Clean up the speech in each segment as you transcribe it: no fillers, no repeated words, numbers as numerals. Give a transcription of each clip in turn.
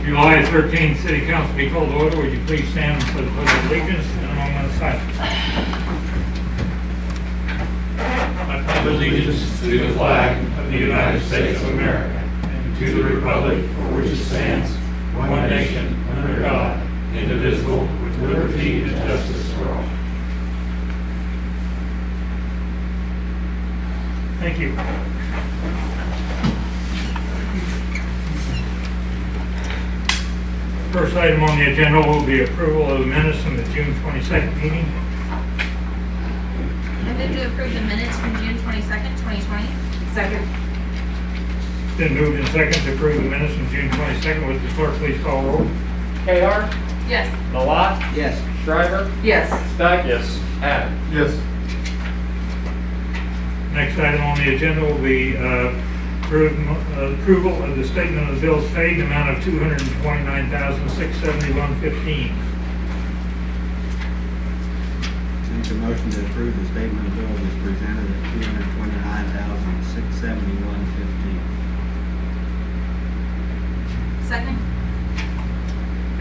July 13th City Council be called to order. Would you please stand for the pledge of allegiance and a moment of silence? I pledge allegiance to the flag of the United States of America and to the republic for which it stands, one nation, under God, indivisible, with liberty and justice for all. Thank you. First item on the agenda will be approval of the minutes from the June 22nd meeting. I move to approve the minutes from June 22nd, 2020. Second. It's been moved and second to approve the minutes from June 22nd. Would the clerk please call roll? KR, Yes. Malat, Yes. Shriver, Yes. Stein. Yes. Adam. Yes. Next item on the agenda will be approval of the statement of bills paid in the amount of $229,671.15. Make a motion to approve the statement of bills as presented at $229,671.15. Second.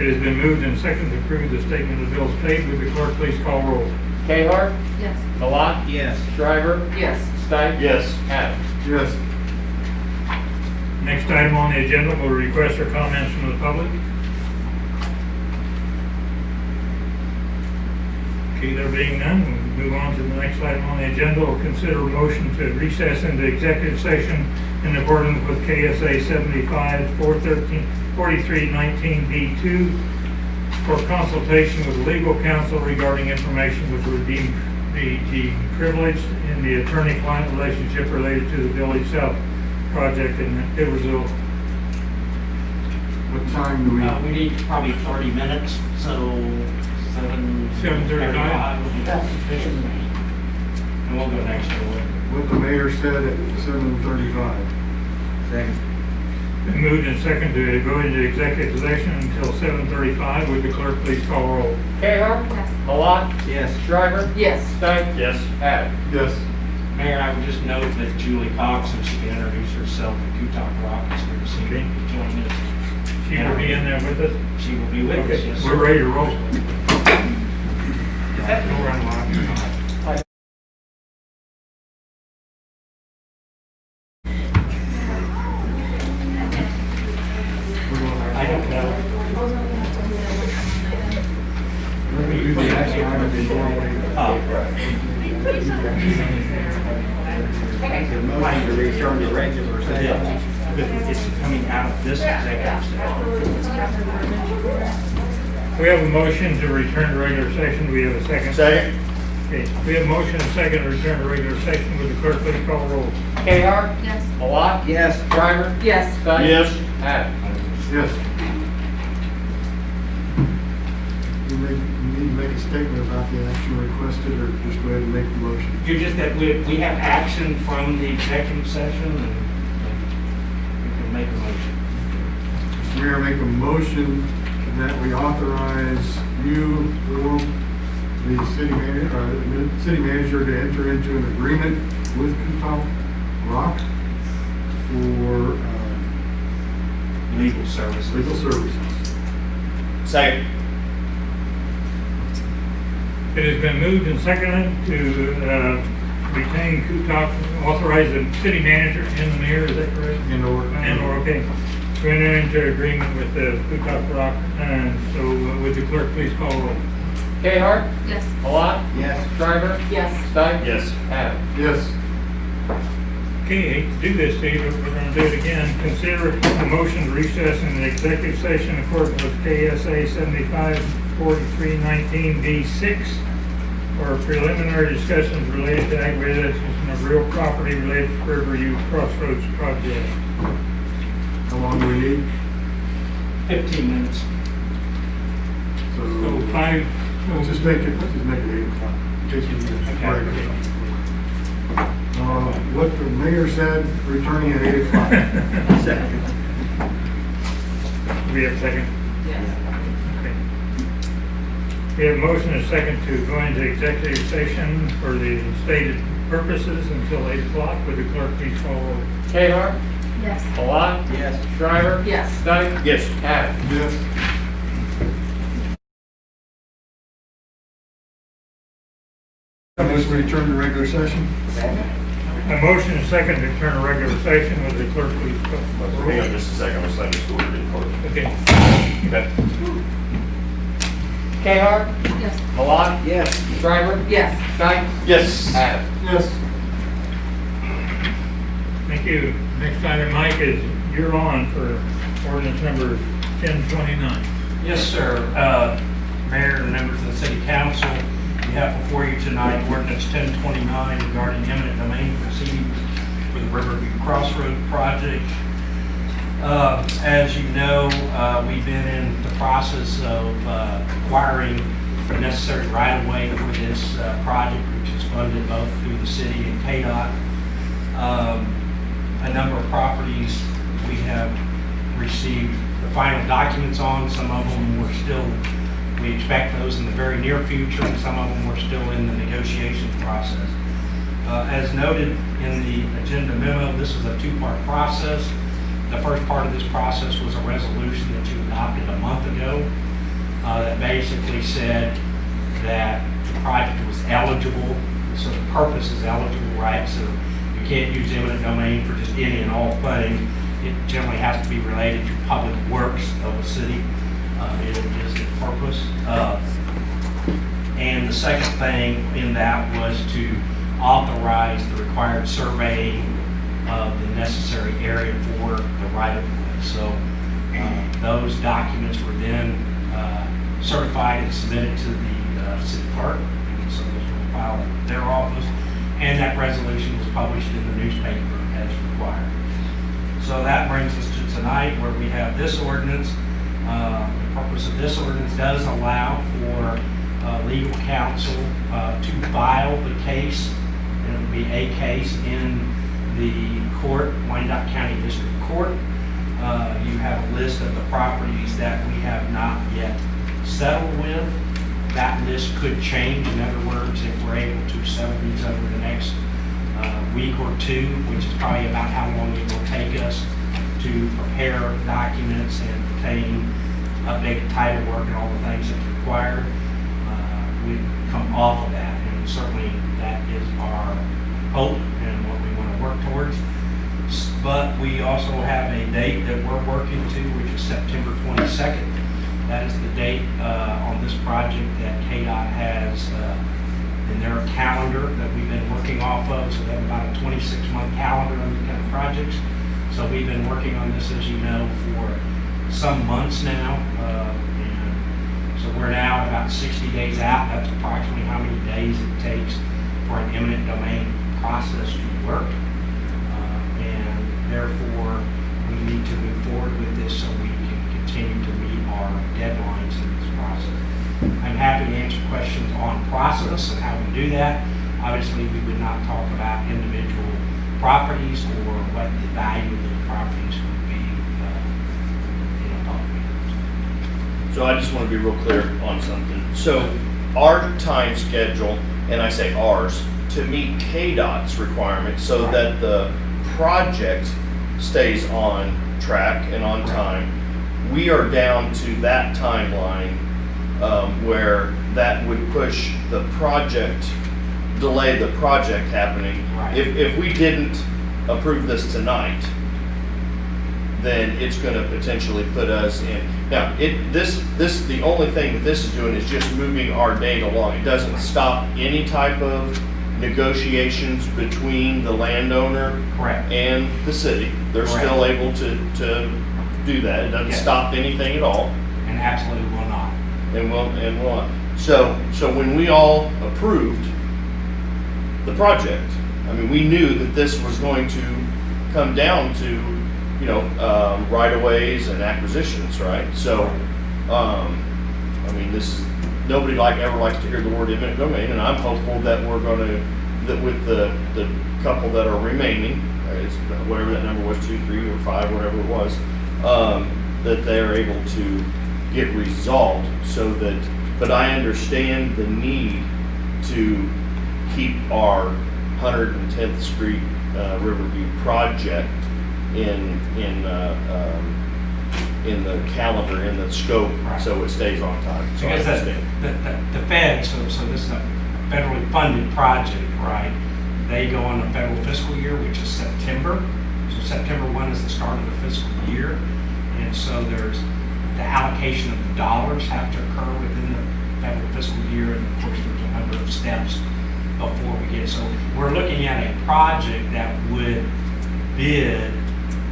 It has been moved and seconded to approve the statement of bills paid. Would the clerk please call roll? KR, Yes. Malat, Yes. Shriver, Yes. Stein. Yes. Adam. Yes. Next item on the agenda will request or comments from the public. Okay, there being none, we'll move on to the next item on the agenda. We'll consider a motion to recess into executive session in accordance with KSA 75-413-4319B2 for consultation with legal counsel regarding information which would be privileged in the attorney-client relationship related to the Village South project in Edwardsville. What time do we? We need probably 30 minutes, so 7:35 will be sufficient. And we'll go next door. What the mayor said at 7:35. Second. Been moved and seconded to go into executive session until 7:35. Would the clerk please call roll? KR, Yes. Malat, Yes. Shriver, Yes. Stein. Yes. Adam. Yes. Mayor, I would just note that Julie Cox, and she can introduce herself at Kutak Rock, is here this evening to join us. She will be in there with us. She will be with us, Okay, yes, we're sir. ready to roll. I don't know. We're going to do the action item before we. Make a motion to return to regular session. It's coming out of this executive session. We have a motion to return to regular session. Do we have a second? Second. Okay, we have a motion and a second to return to regular session. Would the clerk please call roll? KR, Yes. Malat, Yes. Shriver, Yes. Stein. Yes. Adam. Yes. You need to make a statement about the action requested, or just go ahead and make the motion. You just, that we have action from the executive session, and we can make a motion. Mr. Mayor, make a motion that we authorize you or the city manager to enter into an agreement with Kutak Rock for Legal services. legal services. Second. It has been moved and seconded to retain Kutak, authorize the city manager and the mayor, is that correct? And/or, okay, to enter into agreement with the Kutak Rock, and so would the clerk please call roll? KR, Yes. Malat, Yes. Shriver, Yes. Stein. Yes. Adam. Yes. Okay, hate to do this, Steve, but we're gonna do it again. Consider a motion to recess in the executive session according with KSA 75-4319B6 for preliminary discussions related to acquisition of real property related to Riverview Crossroads project. How long do we need? 15 minutes. So So let's just make it 8 o'clock. In case we need a break or something. What the mayor said, returning at 8 o'clock. Second. We have a second? Yes. Okay. We have a motion and a second to go into executive session for the stated purposes until 8 o'clock. Would the clerk please call roll? KR, Yes. Malat? Yes. Shriver? Yes. Stunning? Yes. Adam? Yes. Unless we return to regular session? A motion and second to return to regular session. Would the clerk please call the roll? Hang on just a second, we'll sign this order in first. Okay. Okay. Kayhart? Yes. Malat? Yes. Shriver? Yes. Stunning? Yes. Adam? Yes. Thank you. Next item, Mike, is you're on for ordinance number 1029. Yes, sir. Mayor and members of the city council, we have before you tonight ordinance 1029 regarding eminent domain proceedings for the Riverview Crossroads project. As you know, we've been in the process of acquiring the necessary right-of-way for this project, which is funded both through the city and KDOT. A number of properties we have received the final documents on. Some of them we're still, we expect those in the very near future, and some of them we're still in the negotiation process. As noted in the agenda memo, this is a two-part process. The first part of this process was a resolution that you adopted a month ago that basically said that the project was eligible, so the purpose is eligible, right? So you can't use eminent domain for just any and all funding. It generally has to be related to public works of a city. It is the purpose. And the second thing in that was to authorize the required surveying of the necessary area for the right-of-way. So those documents were then certified and submitted to the city clerk, and so those were filed at their office, and that resolution was published in the newspaper as required. So that brings us to tonight, where we have this ordinance. The purpose of this ordinance does allow for legal counsel to file the case, and it would be a case in the court, Wyandotte County District Court. You have a list of the properties that we have not yet settled with. That list could change. In other words, if we're able to settle these over the next week or two, which is probably about how long it will take us to prepare documents and obtain updated title work and all the things that's required, we come off of that. And certainly that is our hope and what we want to work towards. But we also have a date that we're working to, which is September 22nd. That is the date on this project that KDOT has in their calendar that we've been working off of. So they have about a 26-month calendar on these kind of projects. So we've been working on this, as you know, for some months now. And so we're now about 60 days out. That's approximately how many days it takes for an eminent domain process to work. And therefore, we need to move forward with this so we can continue to meet our deadlines in this process. I'm happy to answer questions on process and how we do that. Obviously, we would not talk about individual properties or what the value of those properties would be in a public meeting. So I just want to be real clear on something. So our time schedule, and I say ours, to meet KDOT's requirements so that the project stays on track and on time, we are down to that timeline where that would push the project, delay the project happening. Right. If we didn't approve this tonight, then it's going to potentially put us in. Now, the only thing that this is doing is just moving our date along. It doesn't stop any type of negotiations between the landowner Correct. and the city. They're Correct. still able to do that. It doesn't Yes. stop anything at all. And absolutely will not. And will. So when we all approved the project, I mean, we knew that this was going to come down to, right-of-ways and acquisitions, right? So, I mean, nobody ever likes to hear the word eminent domain, and I'm hopeful that we're going to, that with the couple that are remaining, whatever that number was, 2, 3, or 5, whatever it was, that they're able to get resolved so that, but I understand the need to keep our 110th Street Riverview project in the calendar, in the scope, Right. so it stays on time. So I Because understand. the Fed, so this is a federally funded project, right? They go on the federal fiscal year, which is September. So September 1 is the start of the fiscal year. And so there's the allocation of the dollars have to occur within the federal fiscal year. And of course, there's a number of steps before we get. So we're looking at a project that would bid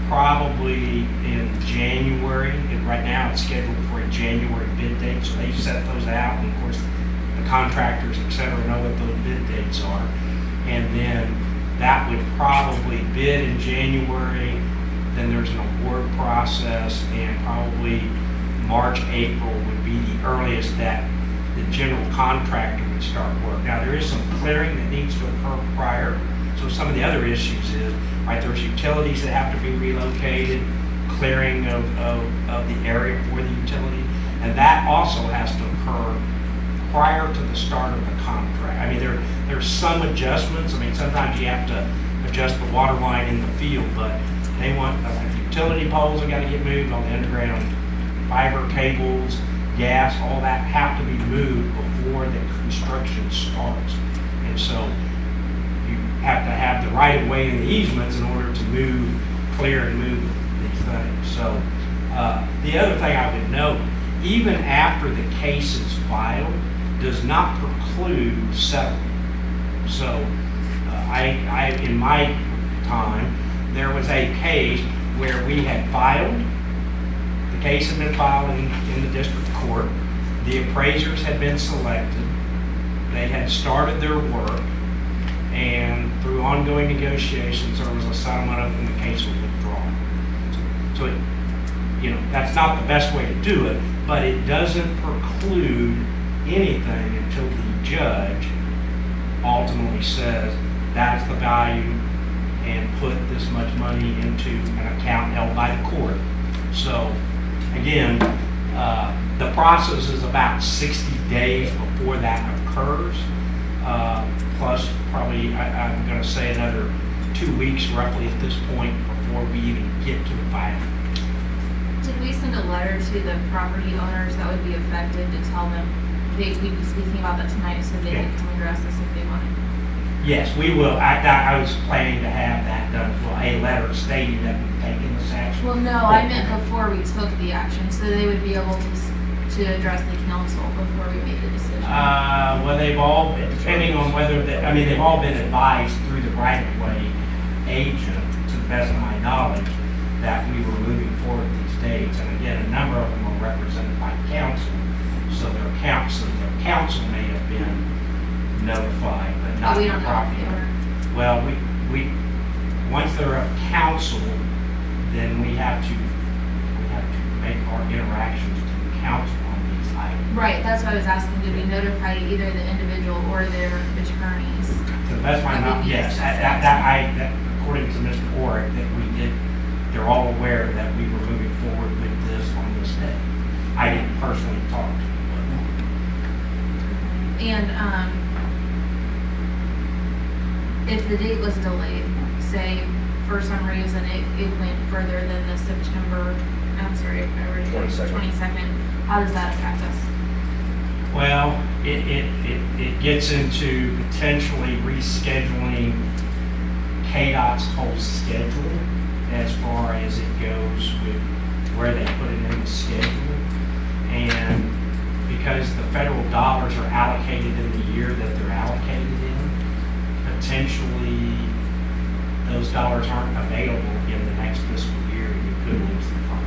probably in January. And right now it's scheduled for a January bid date. So they set those out. And of course, the contractors, et cetera, know what those bid dates are. And then that would probably bid in January. Then there's an award process, and probably March, April would be the earliest that the general contractor would start work. Now, there is some clearing that needs to occur prior. So some of the other issues is, right, there's utilities that have to be relocated, clearing of the area for the utility, and that also has to occur prior to the start of the contract. I mean, there's some adjustments. I mean, sometimes you have to adjust the water line in the field, but they want, utility poles have got to get moved, all the underground fiber cables, gas, all that have to be moved before the construction starts. And so you have to have the right of way and the easements in order to clear and move these things. So the other thing I would note, even after the case is filed, does not preclude settlement. So I in my time, there was a case where we had filed, the case had been filed in the district court, the appraisers had been selected, they had started their work, and through ongoing negotiations, there was a settlement of it and the case was withdrawn. So it, that's not the best way to do it, but it doesn't preclude anything until the judge ultimately says that's the value and put this much money into an account held by the court. So again, the process is about 60 days before that occurs, plus probably I'm going to say another 2 weeks roughly at this point before we even get to the filing. Did we send a letter to the property owners that would be affected to tell them we'd be speaking about that tonight, so they can come address us if they wanted? Yes, we will. I was planning to have that done, well, a letter stating that we've taken this action. Well, no, I meant before we took the action, so they would be able to address the council before we made the decision. Well, they've all been, depending on whether, they've all been advised through the right-of-way agent, to the best of my knowledge, that we were moving forward these dates. And again, a number of them are represented by council, so their council may have been notified, but not we the don't know if property they owner. were. Well, we once they're of council, then we have to make our interactions to the council on these items. Right, that's why I was asking, did we notify either the individual or their attorneys? To the best of my That knowledge, would be yes, assessed. that according to Mr. Orrick, that we did, they're all aware that we were moving forward with this on this day. I didn't personally talk to them. And if the date was delayed, say for some reason it went further than the September, I'm sorry, February 22nd, how does that affect us? Well, it gets into potentially rescheduling KDOT's whole schedule as far as it goes with where they put it in the schedule. And because the federal dollars are allocated in the year that they're allocated in, potentially those dollars aren't available in the next fiscal year, and you could lose the fund.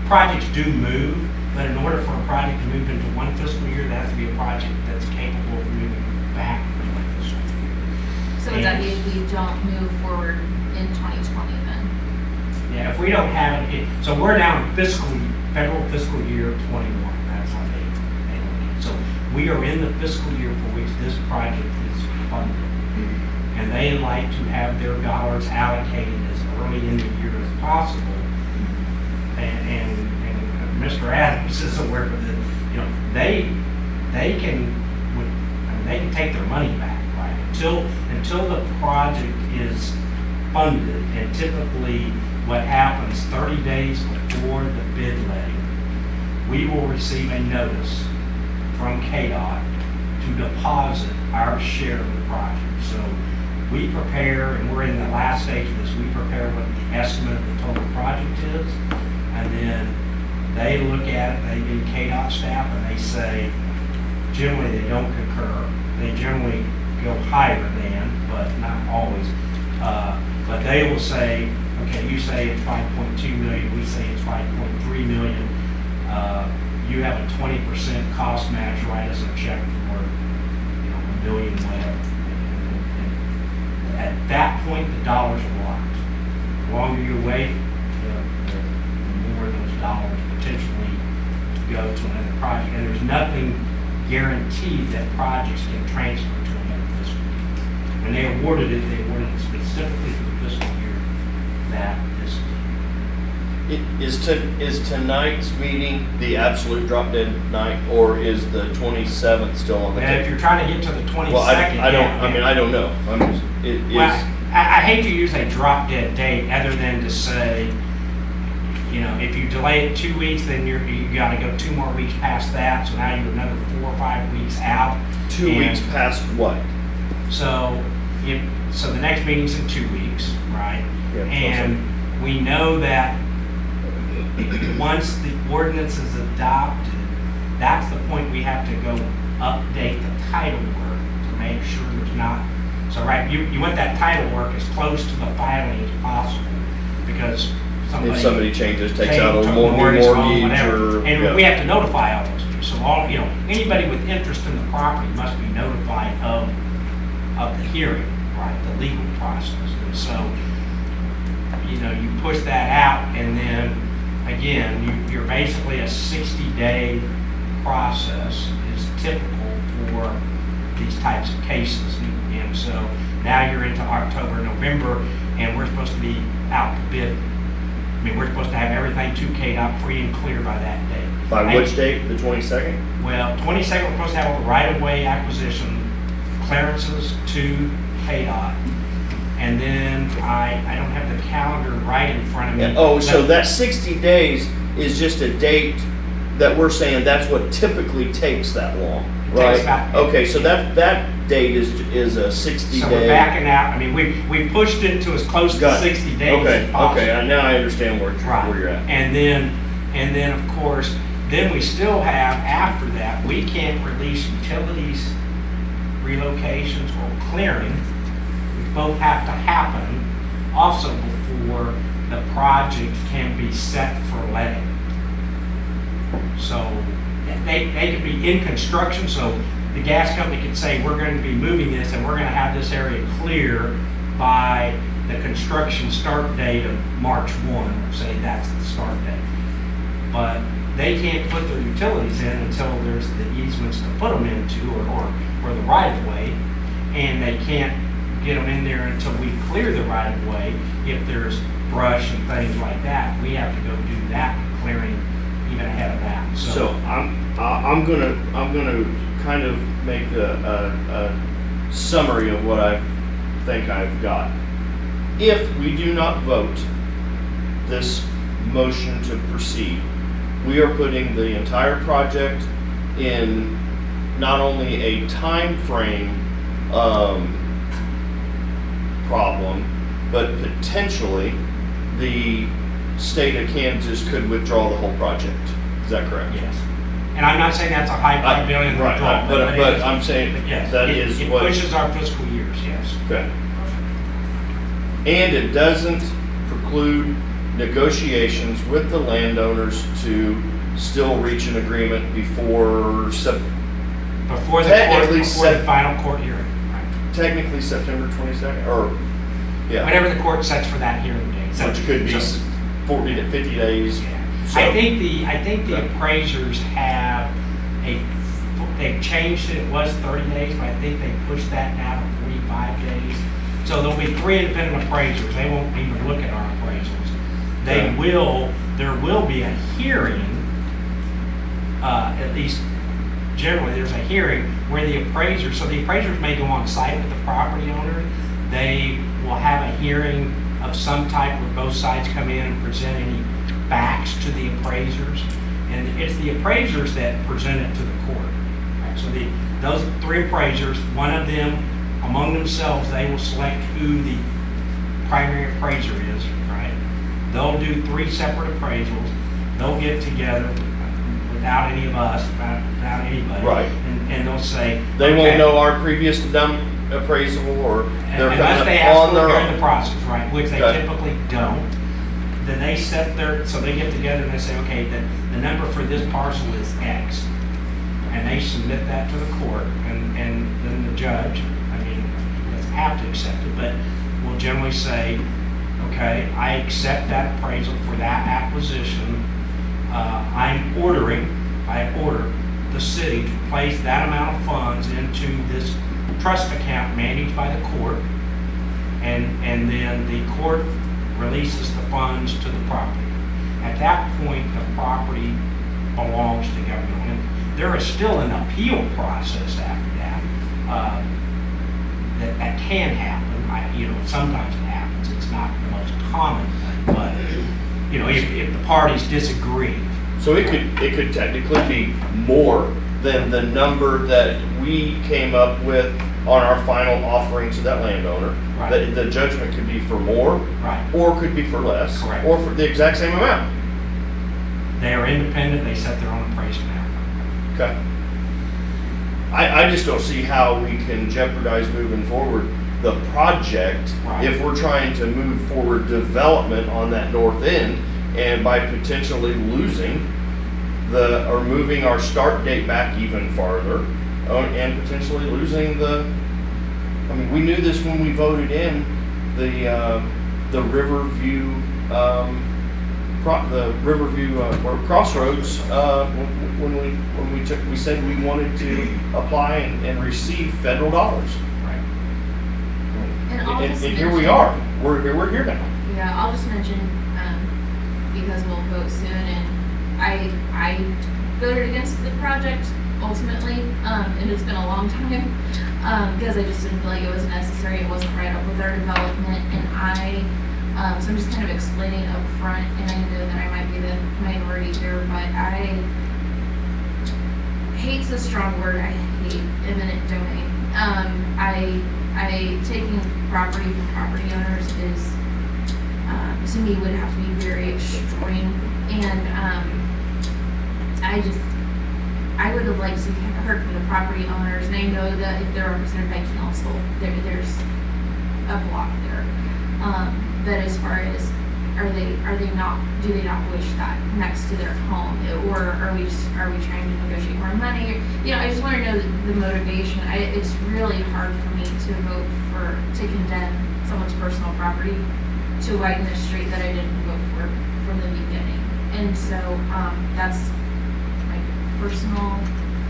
Projects do move, but in order for a project to move into one fiscal year, there has to be a project that's capable of moving back from one fiscal year. So would that be if we don't move forward in 2020 then? Yeah, if we don't have it, so we're now in federal fiscal year 21, that's how they look at it. So we are in the fiscal year for which this project is funded. And they like to have their dollars allocated as early in the year as possible. And Mr. Adams is aware of it. They can take their money back, right? Until the project is funded, and typically what happens 30 days before the bid letting, we will receive a notice from KDOT to deposit our share of the project. So we prepare, and we're in the last stage of this, we prepare what the estimate of the total project is, and then they look at it, they do KDOT staff, and they say, generally they don't concur. They generally go higher than, but not always. But they will say, okay, you say it's 5.2 million, we say it's 5.3 million. You have a 20% cost match, write us a check for, $1 million, whatever. And at that point, the dollars are locked. The longer you wait, the more those dollars potentially go to another project. And there's nothing guaranteed that projects can transfer to another fiscal year. When they awarded it specifically for the fiscal year that this Is tonight's meeting the absolute drop dead night, or is the 27th still on the And if table? you're trying to get to the 22nd, Well, I don't, yeah, I mean, I don't know. Well, I hate to use a drop dead date other than to say, if you delay it 2 weeks, then you got to go 2 more weeks past that. So now you're another 4 or 5 weeks out. 2 And weeks past what? So the next meeting's in 2 weeks, right? Yeah, And we know that once the ordinance is adopted, that's the point we have to go update the title work to make sure there's not. So right, you want that title work as close to the filing as possible, because If somebody changes, takes out a took mortgage whatever. or. And yeah. we have to notify all those people. So anybody with interest in the property must be notified of the hearing, right, the legal process. And so, you push that out, and then, again, you're basically a 60-day process is typical for these types of cases. And so now you're into October, November, and we're supposed to be out to bid. We're supposed to have everything to KDOT free and clear by that date. By which date? The 22nd? Well, 22nd, we're supposed to have all the right-of-way acquisition clearances to KDOT. And then I don't have the calendar right in front of me. Oh, so that 60 days is just a date that we're saying that's what typically takes that long, right? Okay, so that date is a 60 So day. we're backing out. We pushed it to as close to Got it. 60 days as possible. Okay, now I understand where you're at. And then of course, then we still have, after that, we can't release utilities relocations or clearing. Both have to happen also before the project can be set for letting. So they could be in construction, so the gas company could say, we're going to be moving this and we're going to have this area clear by the construction start date of March 1, say that's the start date. But they can't put their utilities in until there's the easements to put them into or the right of way, and they can't get them in there until we clear the right of way. If there's brush and things like that, we have to go do that clearing even ahead of that. So I'm gonna kind of make a summary of what I think I've got. If we do not vote this motion to proceed, we are putting the entire project in not only a time frame problem, but potentially the state of Kansas could withdraw the whole project. Is that correct? Yes. And I'm not saying that's a high probability of Right, withdrawal, but I'm saying yes, that it is what. pushes our fiscal years, yes. Okay. And it doesn't preclude negotiations with the landowners to still reach an agreement before Before the final court hearing, right? technically September 22nd, or, yeah, Whenever the court sets for that hearing date. which could be So- 40 to 50 days. Yeah. So- I think the Okay. appraisers have they've changed it. It was 30 days, but I think they pushed that now to 45 days. So there'll be 3 independent appraisers. They won't even look at our appraisals. Okay. There will be a hearing, at least generally there's a hearing where the appraisers may go on site with the property owner. They will have a hearing of some type where both sides come in and present any facts to the appraisers. And it's the appraisers that present it to the court. Right? So those 3 appraisers, one of them, among themselves, they will select who the primary appraiser is, right? They'll do 3 separate appraisals. They'll get together without any of us, without anybody. Right. And they'll say. They okay, won't know our previous done appraisal, or they're unless they coming ask on for their it during the own. process, right, which they Okay. typically don't. Then they set so they get together and they say, okay, the number for this parcel is X. And they submit that to the court, and then the judge, I mean, doesn't have to accept it, but will generally say, okay, I accept that appraisal for that acquisition. I order the city to place that amount of funds into this trust account managed by the court, and then the court releases the funds to the property. At that point, the property belongs to government. And there is still an appeal process after that. That can happen. Sometimes it happens. It's not the most common thing, but if the parties disagree. So it could technically be more than the number that we came up with on our final offering to that landowner. Right. The judgment could be for more, Right. or could be for less, Correct. or for the exact same amount. They are independent. They set their own appraisal now. Okay. I just don't see how we can jeopardize moving forward the project Right. if we're trying to move forward development on that north end, and by potentially losing or moving our start date back even farther, and potentially losing we knew this when we voted in the Riverview Crossroads, when we said we wanted to apply and receive federal dollars. Right. And I'll And just here we mention- are. We're here now. Yeah, I'll just mention, because we'll vote soon, and I voted against the project ultimately, and it's been a long time, because I just didn't feel like it was necessary, it wasn't right up with our development, and so I'm just kind of explaining up front, and I know that I might be the minority here, but hate's a strong word, I hate eminent domain. Taking property from property owners is, to me, would have to be very extreme, and I would have liked to have heard from the property owners, and I know that if they're represented by council, there's a block there. But as far as, do they not wish that next to their home, or are we trying to negotiate more money? I just want to know the motivation. It's really hard for me to vote to condemn someone's personal property to widen a street that I didn't vote for from the beginning. And so that's my personal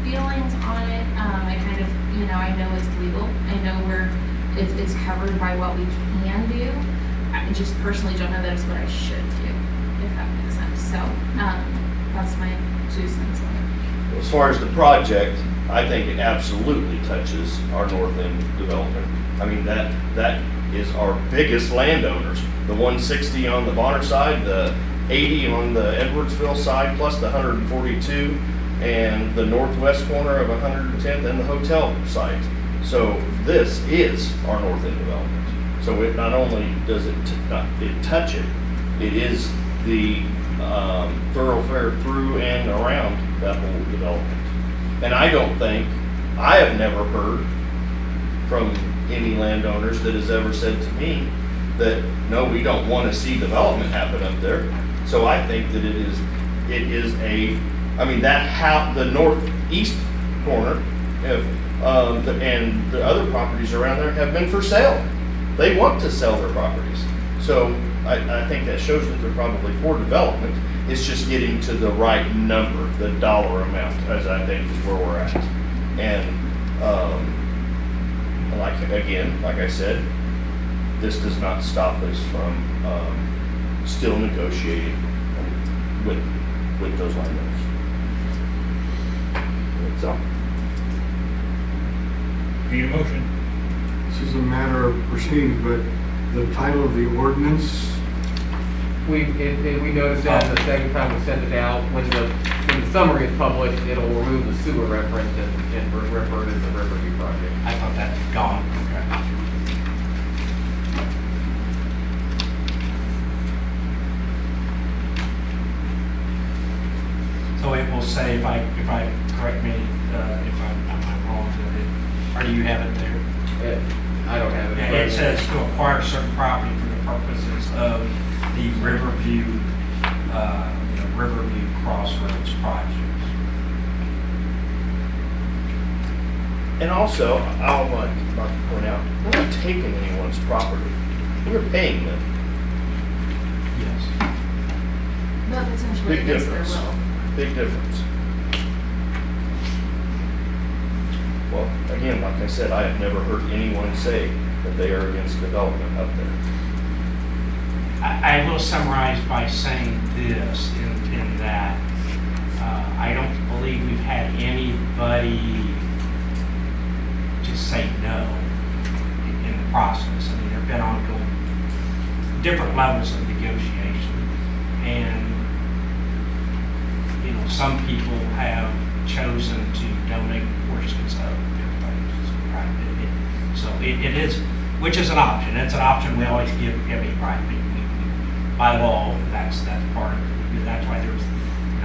feelings on it. I kind of, I know it's legal. I know it's covered by what we can do. I just personally don't know that it's what I should do, if that makes sense. So that's my 2 cents on it. As far as the project, I think it absolutely touches our north end development. I mean, that is our biggest landowners. The 160 on the Bonner side, the 80 on the Edwardsville side, plus the 142, and the northwest corner of 110th and the hotel site. So this is our north end development. So it not only does it touch it, it is the thoroughfare through and around that whole development. And I have never heard from any landowners that has ever said to me that, no, we don't want to see development happen up there. So I think that it is the northeast corner and the other properties around there have been for sale. They want to sell their properties. So I think that shows that they're probably for development. It's just getting to the right number, the dollar amount, as I think is where we're at. And like I said, this does not stop us from still negotiating with those landowners. So, Need a motion? This is a matter of proceedings, but the title of the ordinance. We noticed that the second time we sent it out, when the summary is published, it'll remove the sewer reference and refer to the Riverview project. I thought that was gone. Okay. So it will say, if I correct me, if I'm wrong with it, or do you have it there? I don't have it. Yeah, it says to acquire certain property for the purposes of the Riverview, Riverview Crossroads project. And also, I'll like to point out, we're not taking anyone's property. We're paying them. Yes. But potentially Big against their difference. will. Big difference. Well, again, like I said, I have never heard anyone say that they are against development up there. I will summarize by saying this, in that I don't believe we've had anybody just say no in the process. I mean, there have been ongoing different levels of negotiation, and some people have chosen to donate portions of their things. Right? So it is, which is an option. It's an option we always give every right. By law, that's part of it. That's why there's,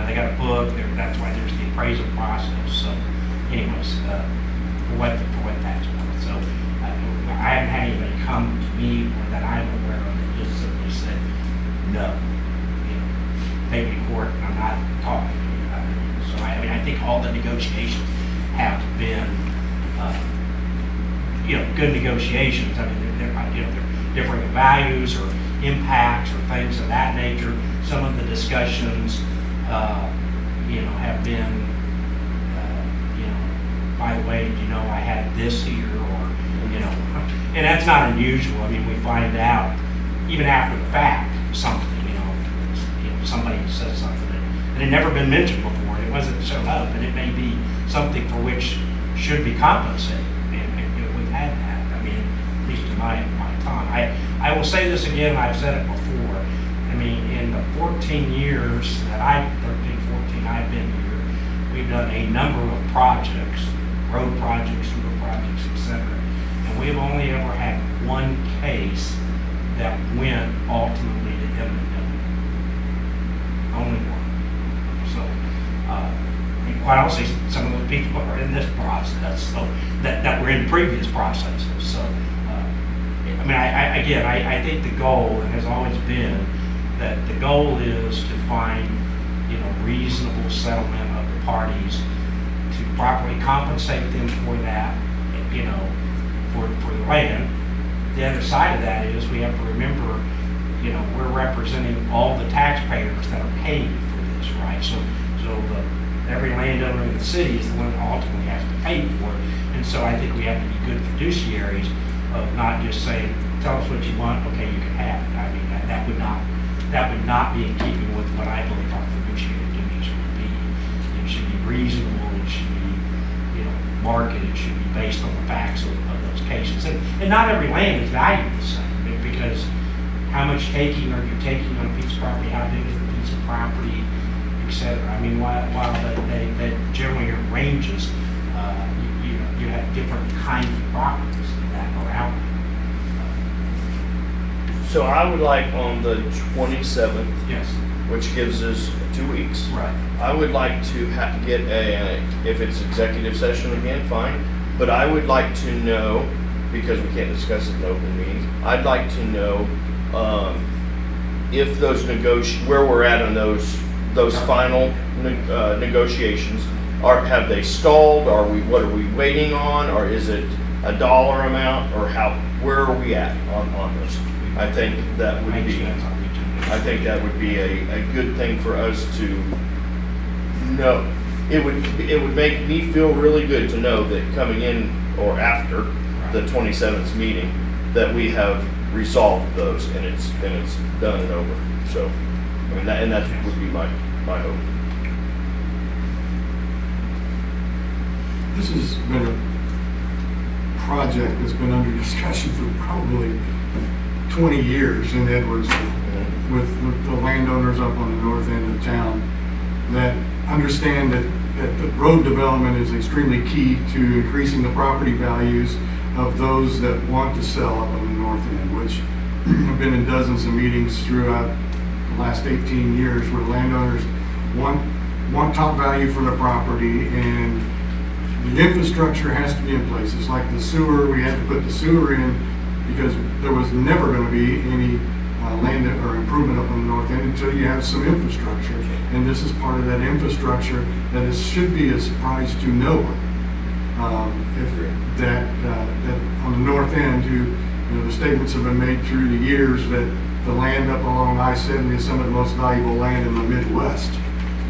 they got a book. That's why there's the appraisal process. So, anyways, for what that's worth. So, I haven't had anybody come to me or that I'm aware of that just simply said no. Take me to court. I'm not talking to you about it. So, I think all the negotiations have been, good negotiations. I mean, they're differing values or impacts or things of that nature. Some of the discussions, have been, by the way, I had this here, or, and that's not unusual. I mean, we find out even after the fact something, somebody says something that had never been mentioned before. It wasn't shown up, and it may be something for which should be compensated. And we've had that. I mean, at least in my time. I will say this again, I've said it before. I mean, in the 14 years that I've been here, we've done a number of projects, road projects, sewer projects, etc. And we've only ever had one case that went ultimately to eminent domain. Only one. So, and quite honestly, some of those people are in this process, so that were in previous processes. So, I think the goal, and has always been, that the goal is to find, reasonable settlement of the parties, to properly compensate them for that, for the land. The other side of that is we have to remember, we're representing all the taxpayers that are paying for this, right? So every landowner in the city is the one that ultimately has to pay for it. And so I think we have to be good fiduciaries of not just saying, tell us what you want, okay, you can have it. I mean, that would not be in keeping with what I believe our fiduciary duties would be. It should be reasonable, it should be, market, it should be based on the facts of those cases. And not every land is valued the same, because how much taking are you taking on a piece of property, how big is the piece of property, etc. I mean, while they generally are ranges, you have different kinds of properties that are out there. So I would like on the 27th, Yes. which gives us 2 weeks. Right. I would like to get if it's executive session again, fine. But I would like to know, because we can't discuss it in open meetings, I'd like to know if those where we're at on those final negotiations. Have they stalled? What are we waiting on? Or is it a dollar amount? Or where are we at on this? I think that would be a good thing for us to know. It would make me feel really good to know that coming in or after the 27th meeting that we have resolved those and it's done and over. So, I mean, that would be my hope. This has been a project that's been under discussion for probably 20 years in Edwardsville with the landowners up on the north end of town that understand that the road development is extremely key to increasing the property values of those that want to sell up on the north end, which have been in dozens of meetings throughout the last 18 years where landowners want top value for their property, and the infrastructure has to be in place. It's like the sewer, we had to put the sewer in because there was never going to be any land or improvement up on the north end until you have some infrastructure. And this is part of that infrastructure that should be a surprise to no one. If that on the north end, the statements have been made through the years that the land up along I-70 is some of the most valuable land in the Midwest.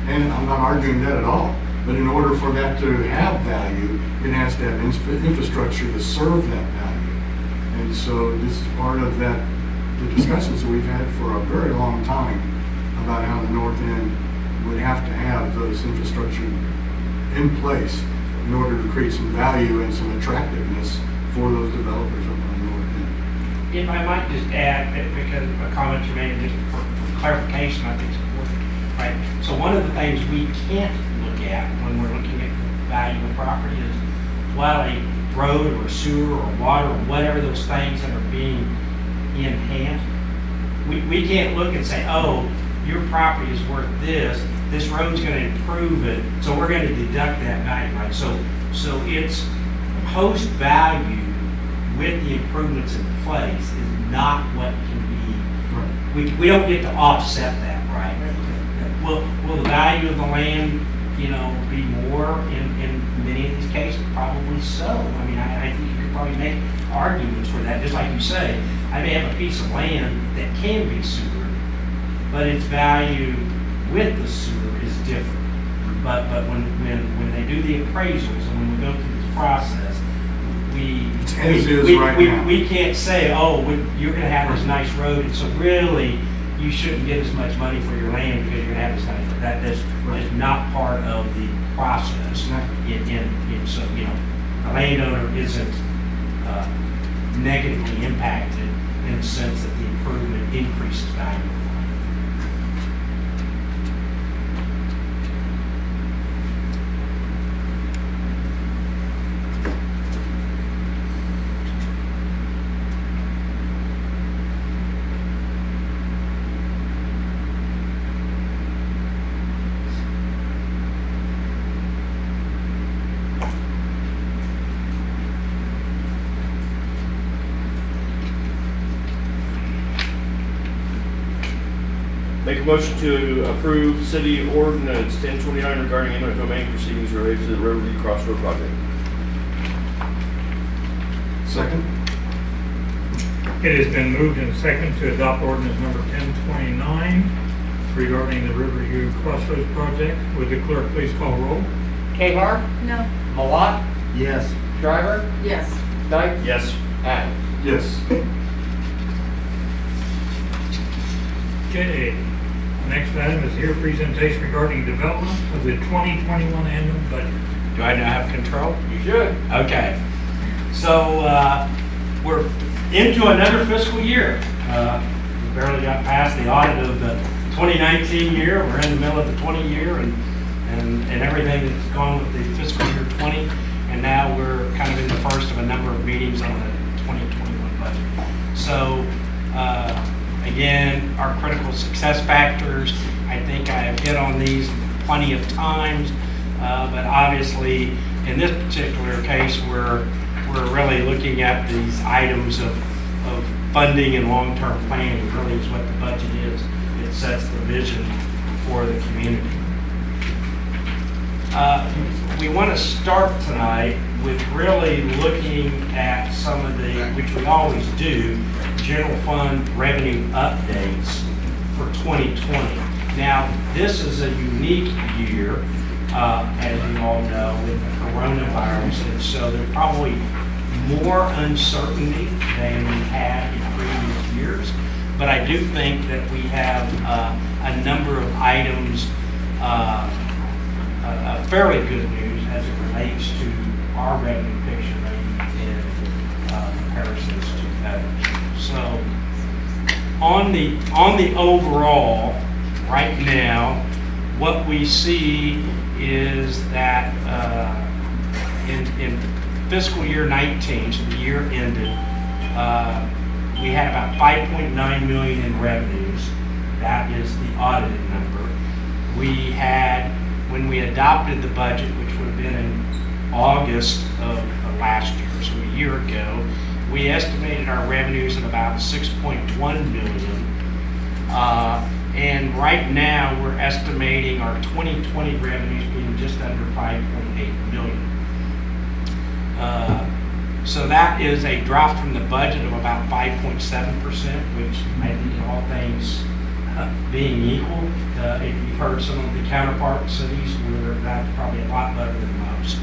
And I'm not arguing that at all. But in order for that to have value, it has to have infrastructure to serve that value. And so this is part of the discussions that we've had for a very long time about how the north end would have to have those infrastructure in place in order to create some value and some attractiveness for those developers up on the north end. If I might just add, because a comment you made, just for clarification, I think is important, right? So one of the things we can't look at when we're looking at the value of property is while a road or sewer or water or whatever those things that are being enhanced, we can't look and say, oh, your property is worth this road's going to improve it, so we're going to deduct that value, right? So it's post value with the improvements in place is not what can be. We don't get to offset that, right? Will the value of the land, be more in many of these cases? Probably so. I mean, I think you could probably make arguments for that. Just like you say, I may have a piece of land that can be sewered, but its value with the sewer is different. But when they do the appraisals and when we go through this process, we can't say, oh, you're going to have this nice road, and so really you shouldn't get as much money for your land because you're going to have this nice road. That is not part of the process. So the landowner isn't negatively impacted in the sense that the improvement increases value. Make a motion to approve city ordinance 1029 regarding eminent domain proceedings related to the Riverview Crossroads project. Second? It has been moved and seconded to adopt ordinance number 1029 regarding the Riverview Crossroads project. Would the clerk please call roll? Kahar, No. Malat, Yes. Shriver, Yes. Yes. Dyke, Adams. Yes. Okay. Next item is here presentation regarding development of the 2021 annual budget. Do I now have control? You should. Okay. So we're into another fiscal year. We barely got past the audit of the 2019 year. We're in the middle of the 20 year and everything that's gone with the fiscal year 20. And now we're kind of in the first of a number of meetings on the 2021 budget. So again, our critical success factors, I think I have hit on these plenty of times, but obviously in this particular case, we're really looking at these items of funding and long-term planning really is what the budget is. It sets the vision for the community. We want to start tonight with really looking at some of the, which we always do, general fund revenue updates for 2020. Now, this is a unique year, as you all know, with the coronavirus, and so there's probably more uncertainty than we had in previous years. But I do think that we have a number of items, fairly good news as it relates to our revenue picture in comparisons to others. So on the overall, right now, what we see is that in fiscal year 19, so the year ended, we had about 5.9 million in revenues. That is the audited number. We had, when we adopted the budget, which would have been in August of last year, so a year ago, we estimated our revenues at about 6.1 million. And right now, we're estimating our 2020 revenues being just under 5.8 million. So that is a drop from the budget of about 5.7%, which I think all things being equal, if you've heard some of the counterpart cities, that's probably a lot better than most.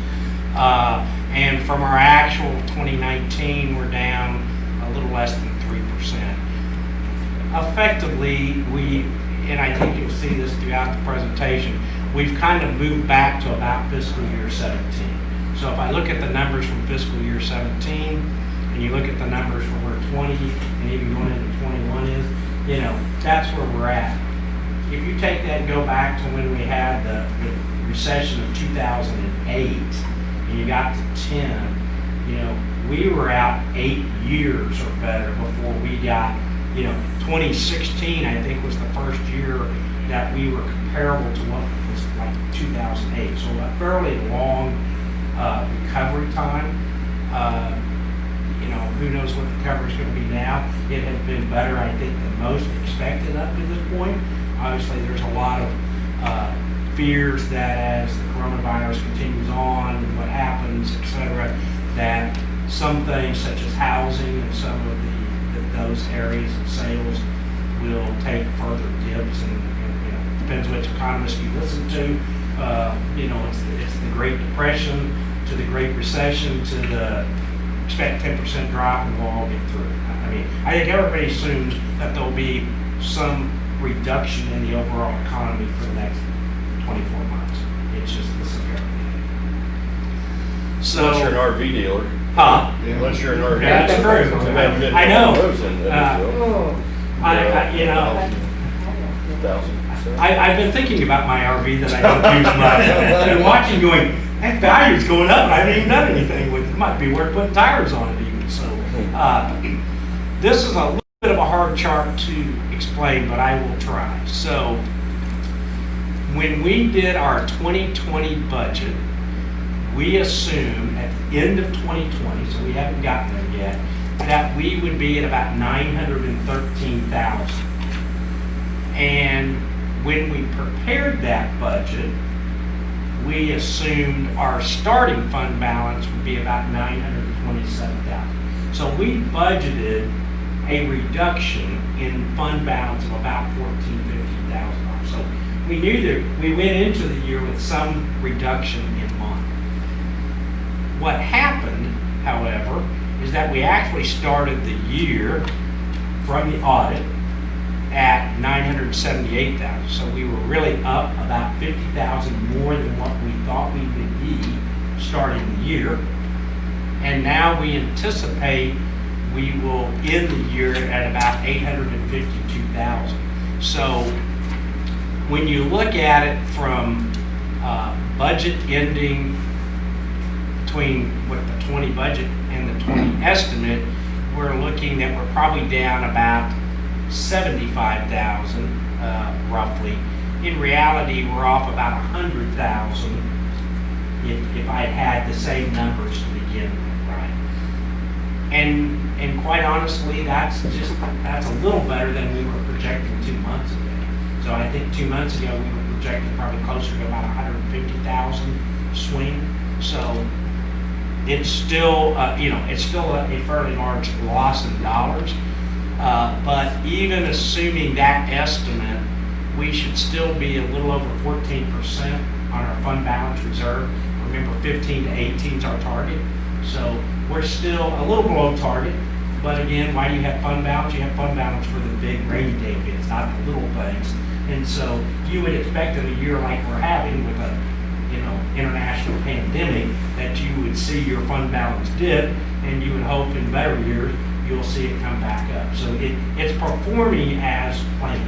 And from our actual 2019, we're down a little less than 3%. Effectively, and I think you'll see this throughout the presentation, we've kind of moved back to about fiscal year 17. So if I look at the numbers from fiscal year 17, and you look at the numbers from where 20 and even going into 21 is, that's where we're at. If you take that and go back to when we had the recession of 2008, and you got to 10, we were out 8 years or better before we got, 2016, I think, was the first year that we were comparable to what was like 2008. So a fairly long recovery time. Who knows what the recovery is going to be now. It has been better, I think, than most expected up to this point. Obviously, there's a lot of fears that as the coronavirus continues on and what happens, et cetera, that some things such as housing and some of those areas of sales will take further dips, and depends which economist you listen to. It's the Great Depression to the Great Recession to the expect 10% drop and we'll all get through it. I mean, I think everybody assumes that there'll be some reduction in the overall economy for the next 24 months. It's just the severity. So, Unless you're an RV dealer. Huh? Unless you're an RV dealer. Yeah, that's true. I know. I've been thinking about my RV that I don't use much. I've been watching going, that value's going up and I haven't even done anything with it. It might be worth putting tires on it even. So this is a little bit of a hard chart to explain, but I will try. So when we did our 2020 budget, we assumed at the end of 2020, so we haven't gotten there yet, that we would be at about 913,000. And when we prepared that budget, we assumed our starting fund balance would be about 927,000. So we budgeted a reduction in fund balance of about $14,000, $15,000. So we knew that we went into the year with some reduction in money. What happened, however, is that we actually started the year from the audit at 978,000. So we were really up about 50,000 more than what we thought we would be starting the year. And now we anticipate we will end the year at about 852,000. So when you look at it from budget ending between what the 20 budget and the 20 estimate, we're looking that we're probably down about 75,000 roughly. In reality, we're off about 100,000 if I'd had the same numbers to begin with, right? And quite honestly, that's a little better than we were projecting 2 months ago. So I think 2 months ago we were projecting probably closer to about 150,000 swing. So it's still it's still a fairly large loss in dollars. But even assuming that estimate, we should still be a little over 14% on our fund balance reserve. Remember, 15 to 18 is our target. So we're still a little below target. But again, why do you have fund balance? You have fund balance for the big rainy day bids, not the little things. And so you would expect in a year like we're having with a international pandemic that you would see your fund balance dip, and you would hope in better years you'll see it come back up. So it's performing as planned,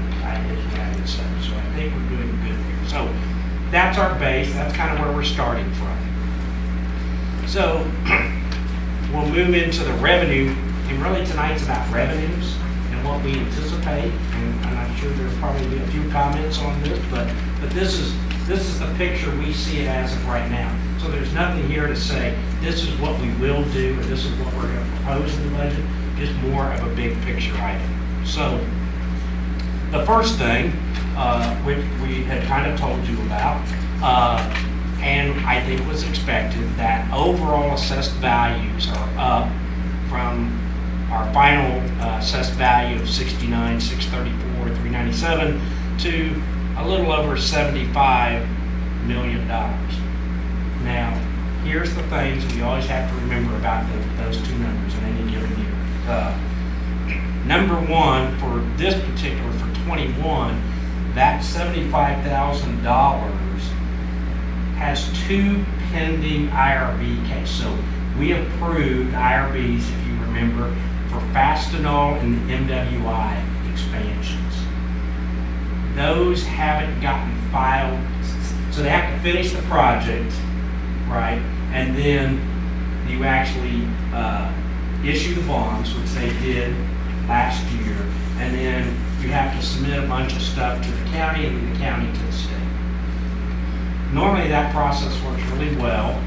is what I would say. So I think we're doing good there. So that's our base. That's kind of where we're starting from. So we'll move into the revenue, and really tonight's about revenues and what we anticipate. And I'm sure there'll probably be a few comments on this, but this is the picture we see it as of right now. So there's nothing here to say this is what we will do or this is what we're going to propose in the budget. Just more of a big picture item. So the first thing, which we had kind of told you about, and I think was expected, that overall assessed values are up from our final assessed value of $69,634,397 to a little over $75 million. Now, here's the things we always have to remember about those two numbers in any given year. Number one, for this particular, for 21, that $75,000 has two pending IRB cases. So we approved IRBs, if you remember, for Fastenal and the MWI expansions. Those haven't gotten filed, so they have to finish the project, right? And then you actually issue the bonds, which they did last year, and then you have to submit a bunch of stuff to the county and then the county to the state. Normally that process works really well,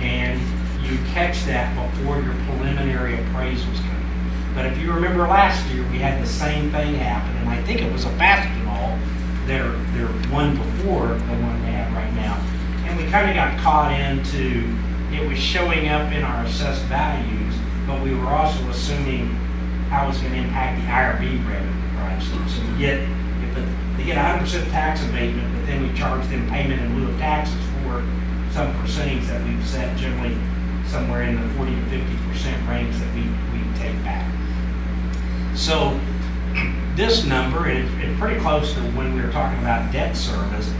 and you catch that before your preliminary appraisals come in. But if you remember last year, we had the same thing happen, and I think it was a Fastenal, their one before the one they have right now. And we kind of got caught into, it was showing up in our assessed values, but we were also assuming how it's going to impact the IRB revenue prices. So they get 100% tax abatement, but then we charge them payment in lieu of taxes for some percentage that we've set, generally somewhere in the 40 to 50% range that we take back. So this number, and it's pretty close to when we were talking about debt service,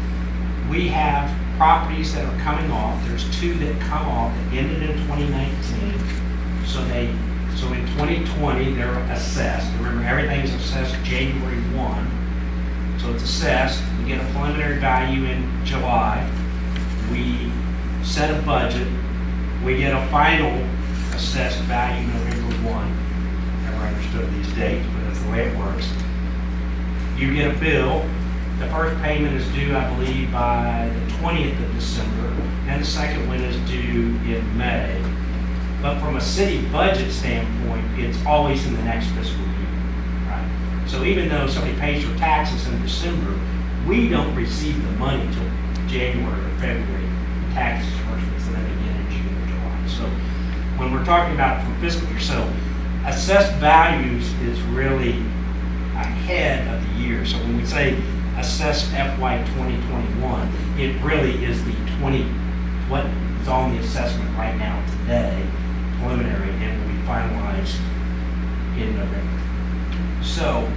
we have properties that are coming off. There's two that come off that ended in 2019. So in 2020, they're assessed. Remember, everything's assessed January 1. So it's assessed. We get a preliminary value in July. We set a budget. We get a final assessed value November 1. Never understood these dates, but that's the way it works. You get a bill. The first payment is due, I believe, by the 20th of December, and the second one is due in May. But from a city budget standpoint, it's always in the next fiscal year, right? So even though somebody pays your taxes in December, we don't receive the money until January or February. Tax disbursements, and then again in June or July. So when we're talking about from fiscal year, so assessed values is really ahead of the year. So when we say assessed FY 2021, it really is the what is on the assessment right now today, preliminary, and will be finalized in November. So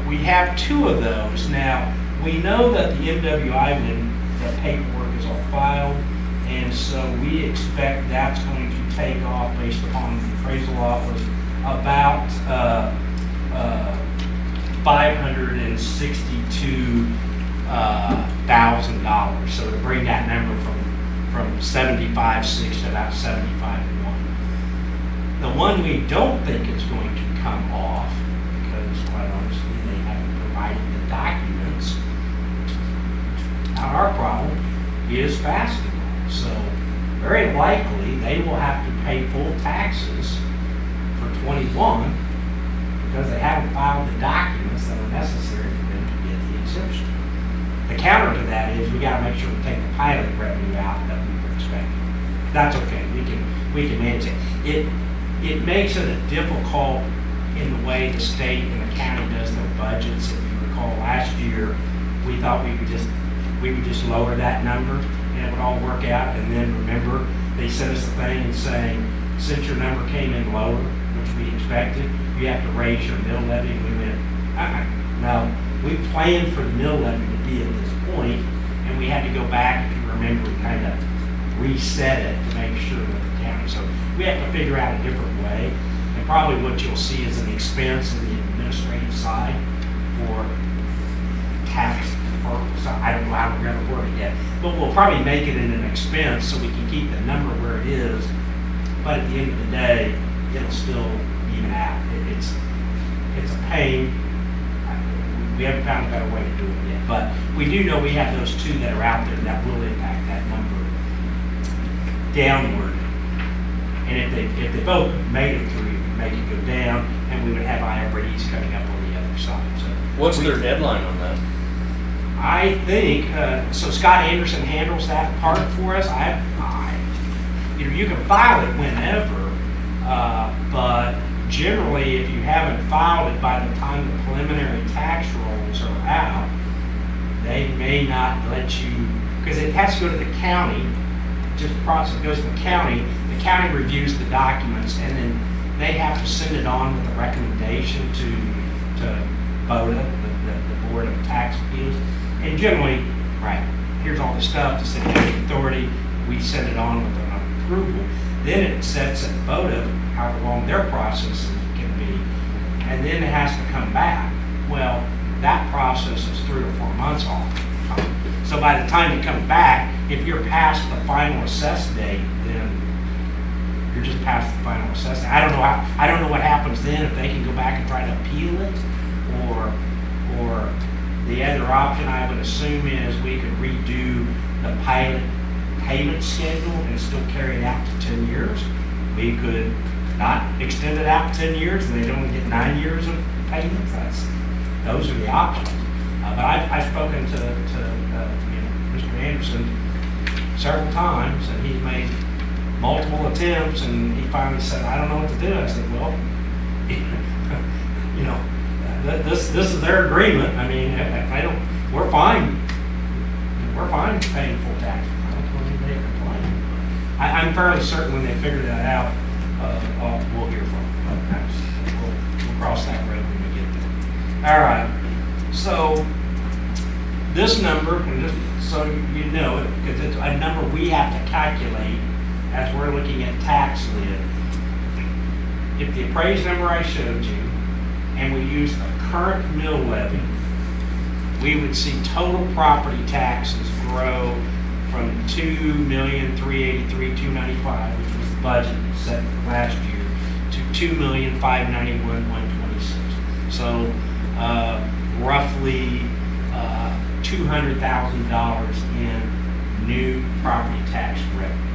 we have two of those. Now, we know that the MWI the paperwork is all filed, and so we expect that's going to take off based upon the appraisal office about $562,000. So to bring that number from 75.6 to about 75.1. The one we don't think is going to come off, because quite honestly they haven't provided the documents, not our problem, is Fastenal. So very likely they will have to pay full taxes for 21 because they haven't filed the documents that are necessary for them to get the exemption. The counter to that is we got to make sure we take the pilot revenue out that we were expecting. That's okay. We can manage it. It makes it difficult in the way the state and the county does their budgets. If you recall last year, we thought we would just lower that number and it would all work out. And then remember, they sent us a thing saying, since your number came in lower, which we expected, you have to raise your mill levy. And we went, no, we planned for the mill levy to be at this point, and we had to go back, if you remember, we kind of reset it to make sure that the county. So we have to figure out a different way. And And probably what you'll see is an expense in the administrative side for tax purposes. I don't know how we're gonna word it yet, but we'll probably make it in an expense so we can keep the number where it is. But at the end of the day, it'll still even out. It's a pain. We haven't found a better way to do it yet, but we do know we have those two that are out there that will impact that number downward. And if they both made it through, make it go down, and we would have IRBs coming up on the other side. So What's their deadline on that? I think so. Scott Anderson handles that part for us. You can file it whenever, but generally, if you haven't filed it by the time the preliminary tax rolls are out, they may not let you, because it has to go to the county. Just the process goes to the county. The county reviews the documents, and then they have to send it on with a recommendation to BOTA, the Board of Tax Appeals. And generally, right, here's all the stuff, the city authority, we send it on with an approval. Then it sets at BOTA how long their process can be, and then it has to come back. Well, that process is 3 or 4 months off. So by the time it comes back, if you're past the final assess date, then you're just past the final assess date. I don't know what happens then, if they can go back and try to appeal it, or the other option I would assume is we could redo the pilot payment schedule and still carry it out to 10 years. We could not extend it out to 10 years and they'd only get 9 years of payments. Those are the options. But I've spoken to Mr. Anderson several times, and he's made multiple attempts, and he finally said, I don't know what to do. I said, well, this is their agreement. I mean, if I don't, we're fine. We're fine paying full tax. I don't want anybody to complain. I'm fairly certain when they figure that out, we'll hear from them. We'll cross that road when we get there. All right. So this number, and just so you know, because it's a number we have to calculate as we're looking at tax lid. If the appraised number I showed you, and we use the current mill levy, we would see total property taxes grow from $2,383,295, which was the budget set last year, to $2,591,126. So roughly $200,000 in new property tax revenue,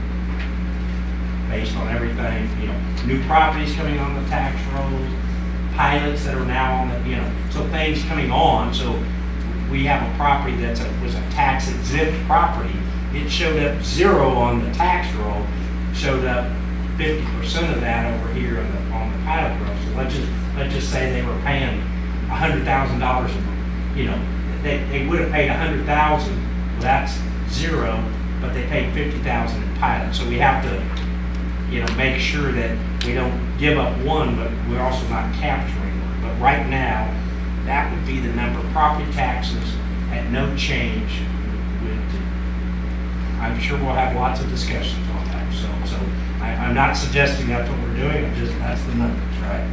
based on everything, new properties coming on the tax rolls, pilots that are now on the, so things coming on. So we have a property that was a tax exempt property. It showed up 0 on the tax roll, showed up 50% of that over here on the pilot roll. So let's just say they were paying $100,000. They would have paid $100,000. Well, that's 0, but they paid $50,000 in pilot. So we have to, make sure that we don't give up one, but we're also not capturing one. But right now, that would be the number. Property taxes at no change. I'm sure we'll have lots of discussions on that. So I'm not suggesting that's what we're doing. That's the numbers, right?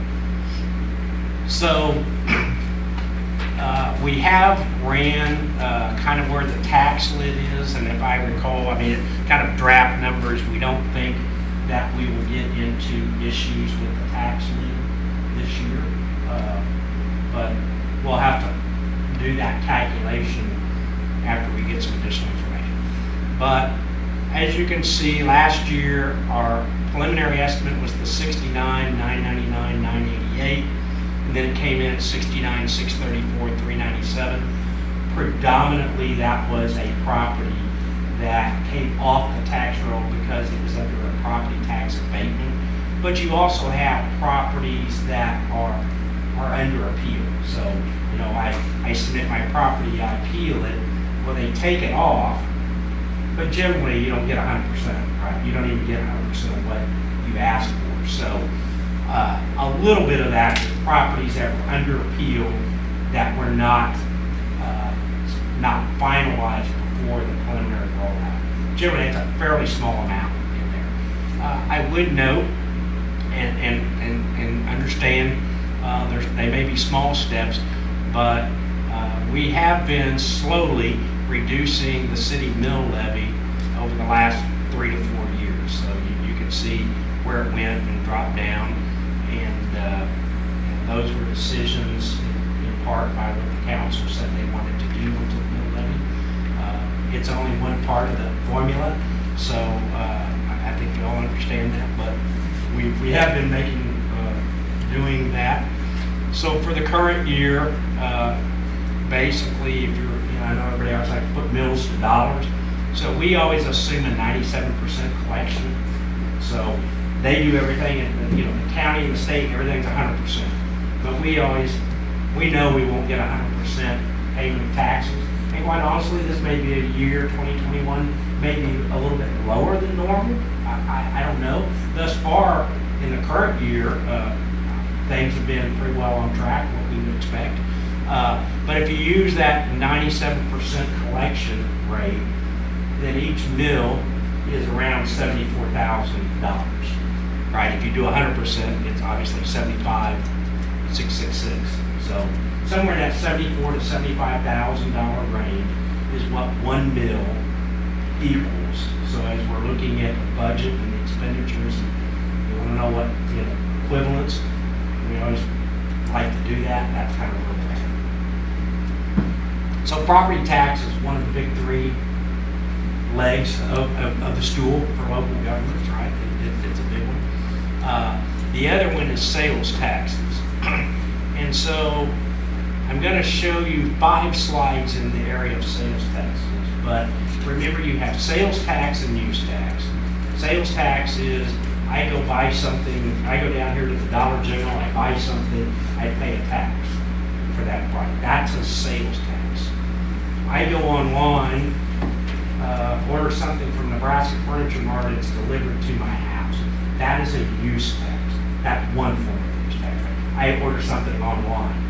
So we have ran kind of where the tax lid is, and if I recall, it kind of draft numbers. We don't think that we will get into issues with the tax lid this year, but we'll have to do that calculation after we get some additional information. But as you can see, last year our preliminary estimate was the $69,999,988, and then it came in at $69,634,397. Predominantly, that was a property that came off the tax roll because it was under a property tax abatement. But you also have properties that are under appeal. So, I submit my property, I appeal it. Well, they take it off, but generally you don't get 100%, right? You don't even get 100% of what you asked for. So, a little bit of that is properties that were under appeal that were not finalized before the preliminary rollout. Generally, it's a fairly small amount in there. I would note, and understand they may be small steps, but we have been slowly reducing the city mill levy over the last 3 to 4 years. So you can see where it went and dropped down, and those were decisions in part by what the council said they wanted to do with the mill levy. It's only one part of the formula, so I think we all understand that, but we have been doing that. So for the current year, basically, if you're, I know everybody else likes to put mills to dollars, so we always assume a 97% collection. So they do everything, and the county and the state, everything's 100%. But we know we won't get 100% payment of taxes. And quite honestly, this may be a year, 2021, maybe a little bit lower than normal. I don't know. Thus far, in the current year, things have been pretty well on track, what we would expect. But if you use that 97% collection rate, then each mill is around $74,000, right? If you do 100%, it's obviously $75,666. So somewhere in that $74,000 to $75,000 range is what one mill equals. So as we're looking at the budget and the expenditures, we want to know what equivalents. We always like to do that. That's kind of where we're at. So property tax is one of the big three legs of the stool for local governments, right? It's a big one. The other one is sales taxes. And so I'm going to show you 5 slides in the area of sales taxes. But remember, you have sales tax and use tax. Sales tax is, I go buy something, I go down here to the Dollar General, I buy something, I pay a tax for that product. That's a sales tax. I go online, order something from Nebraska Furniture Mart, it's delivered to my house. That is a use tax. That's one form of use tax. I order something online.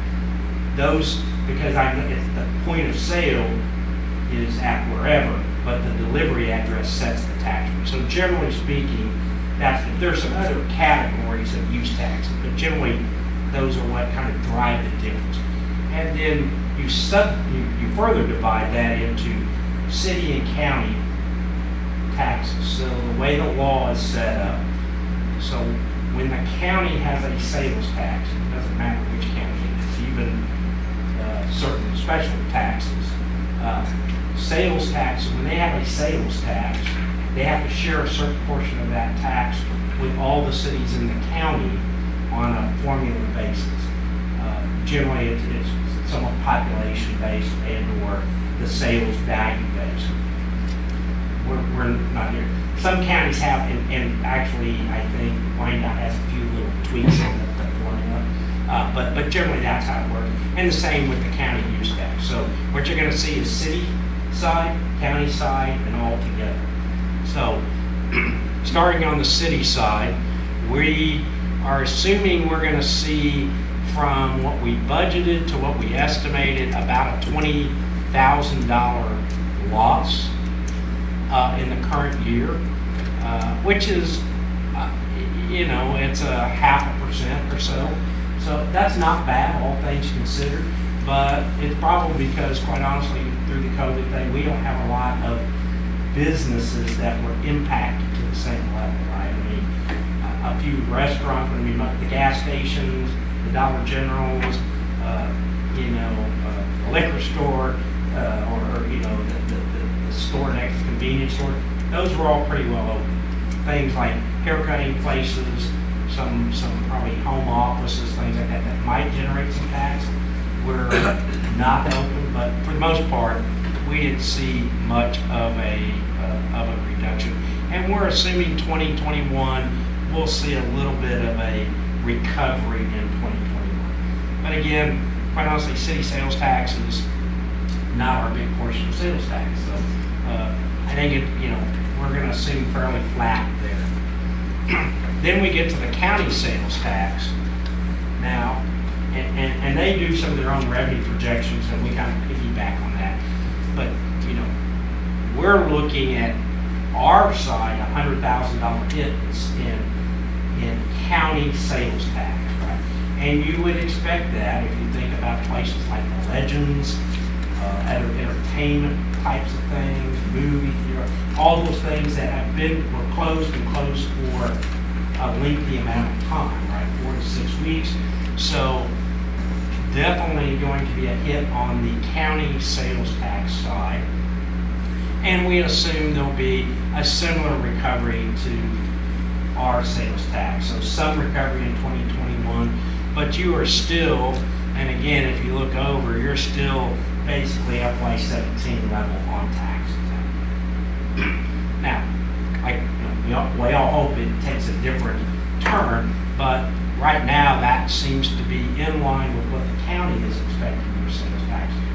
Those, because it's the point of sale is at wherever, but the delivery address sets the tax rate. So generally speaking, there's some other categories of use taxes, but generally those are what kind of drive the difference. And then you further divide that into city and county taxes. So the way the law is set up, so when the county has a sales tax, it doesn't matter which county it is, even certain special taxes. Sales tax, when they have a sales tax, they have to share a certain portion of that tax with all the cities in the county on a formula basis. Generally, it's somewhat population-based and/or the sales value-based. We're not here. Some counties have, and actually, I think Wyandotte has a few little tweaks in the formula, but generally that's how it works. And the same with the county use tax. So what you're going to see is city side, county side, and all together. So starting on the city side, we are assuming we're going to see from what we budgeted to what we estimated about a $20,000 loss in the current year, which is, it's a 0.5% or so. So that's not bad, all things considered, but it's probably because, quite honestly, through the COVID thing, we don't have a lot of businesses that were impacted to the same level, right? I mean, a few restaurants, the gas stations, the Dollar Generals, the liquor store, or the store next to the convenience store, those were all pretty well open. Things like haircutting places, some probably home offices, things like that might generate some tax, were not open, but for the most part, we didn't see much of a reduction. And we're assuming 2021, we'll see a little bit of a recovery in 2021. But again, quite honestly, city sales tax is not our big portion of sales tax. So I think we're going to assume fairly flat there. Then we get to the county sales tax now, and they do some of their own revenue projections, and we kind of piggyback on that. But we're looking at our side, $100,000 hit in in county sales tax, right? And you would expect that if you think about places like the Legends, other entertainment types of things, movie theater, all those things that were closed for a lengthy amount of time, right, 4 to 6 weeks. So definitely going to be a hit on the county sales tax side. And we assume there'll be a similar recovery to our sales tax. So some recovery in 2021, but you are still, and again, if you look over, you're still basically FY17 level on taxes. Now, we all hope it takes a different turn, but right now that seems to be in line with what the county is expecting their sales tax to do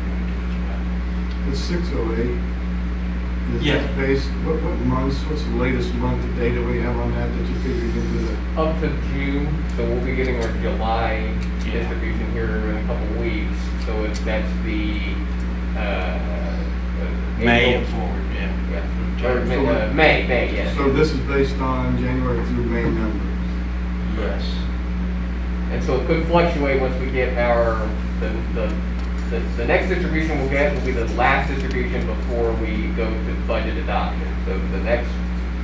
as well. The 608, is Yeah. that based, what months, what's the latest month of data we have on that you figured into the? Up to June, so we'll be getting our July Yeah. distribution here in a couple weeks. So that's the, May and April. forward, yeah. Yeah, or May, yes. So this is based on January through May numbers. Yes. And so it could fluctuate once we get the next distribution we'll get will be the last distribution before we go to budget adoption. So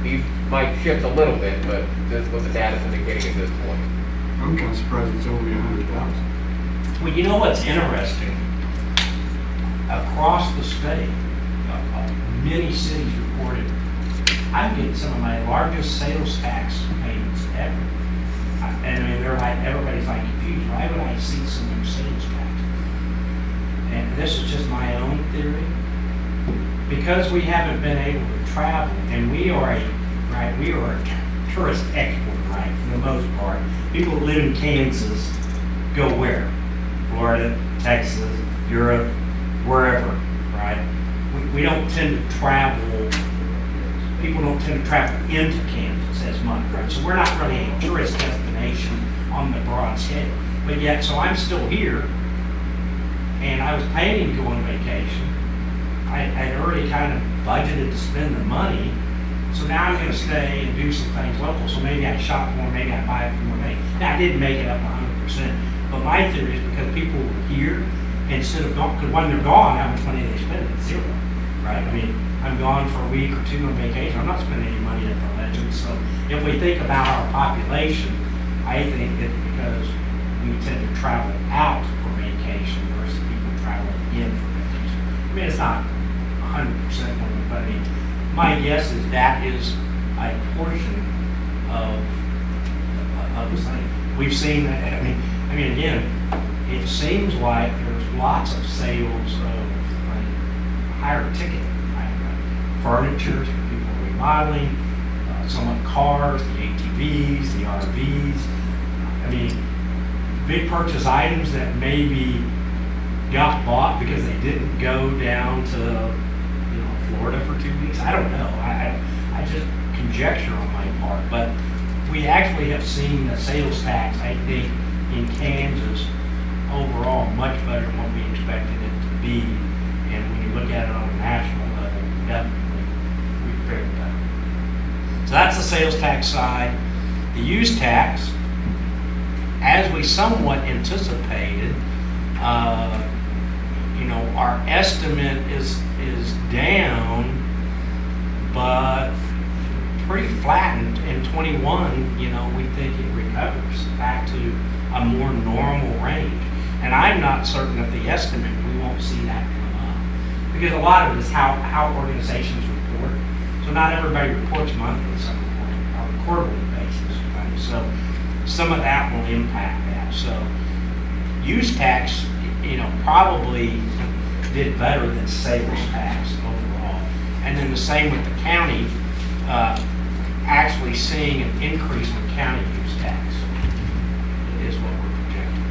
these might shift a little bit, but just what the data's indicating at this point. I'm kind of surprised it's only 100,000. Well, you know what's interesting? Across the state, many cities reported, I'm getting some of my largest sales tax payments ever. And I mean, everybody's like confused, why would I see so much sales tax? And this is just my own theory. Because we haven't been able to travel, and we are a tourist export, right, for the most part. People that live in Kansas go where? Florida, Texas, Europe, wherever, right? We don't tend to travel, people don't tend to travel into Kansas as much, right? So we're not really a tourist destination on the broad scale. But yet, so I'm still here, and I was planning to go on vacation. I'd already kind of budgeted to spend the money, so now I'm going to stay and do some things local. So maybe I shop more, maybe I buy more. Now I didn't make it up 100%, but my theory is because people were here, instead of going, because when they're gone, how much money they spend? It's zero, right? I mean, I'm gone for a week or two on vacation. I'm not spending any money at the Legends. So if we think about our population, I think that because we tend to travel out for vacation versus people traveling in for vacation. I mean, it's not 100%, but I mean, my guess is that is a portion of the thing. We've seen that. I mean, again, it seems like there's lots of sales of higher ticket, like furniture for people remodeling, some of cars, the ATVs, the RVs. I mean, big purchase items that maybe got bought because they didn't go down to Florida for 2 weeks. I don't know. I just conjecture on my part, but we actually have seen the sales tax, I think, in Kansas overall much better than what we expected it to be. And when you look at it on a national level, definitely we've fared better. So that's the sales tax side. The use tax, as we somewhat anticipated, our estimate is down, but pretty flattened in 21. We think it recovers back to a more normal range. And I'm not certain that the estimate, we won't see that come up. Because a lot of it is how organizations report. So not everybody reports monthly, some report on a quarterly basis. Right? So some of that will impact that. So use tax, probably did better than sales tax overall. And then the same with the county, actually seeing an increase in county use tax is what we're projecting.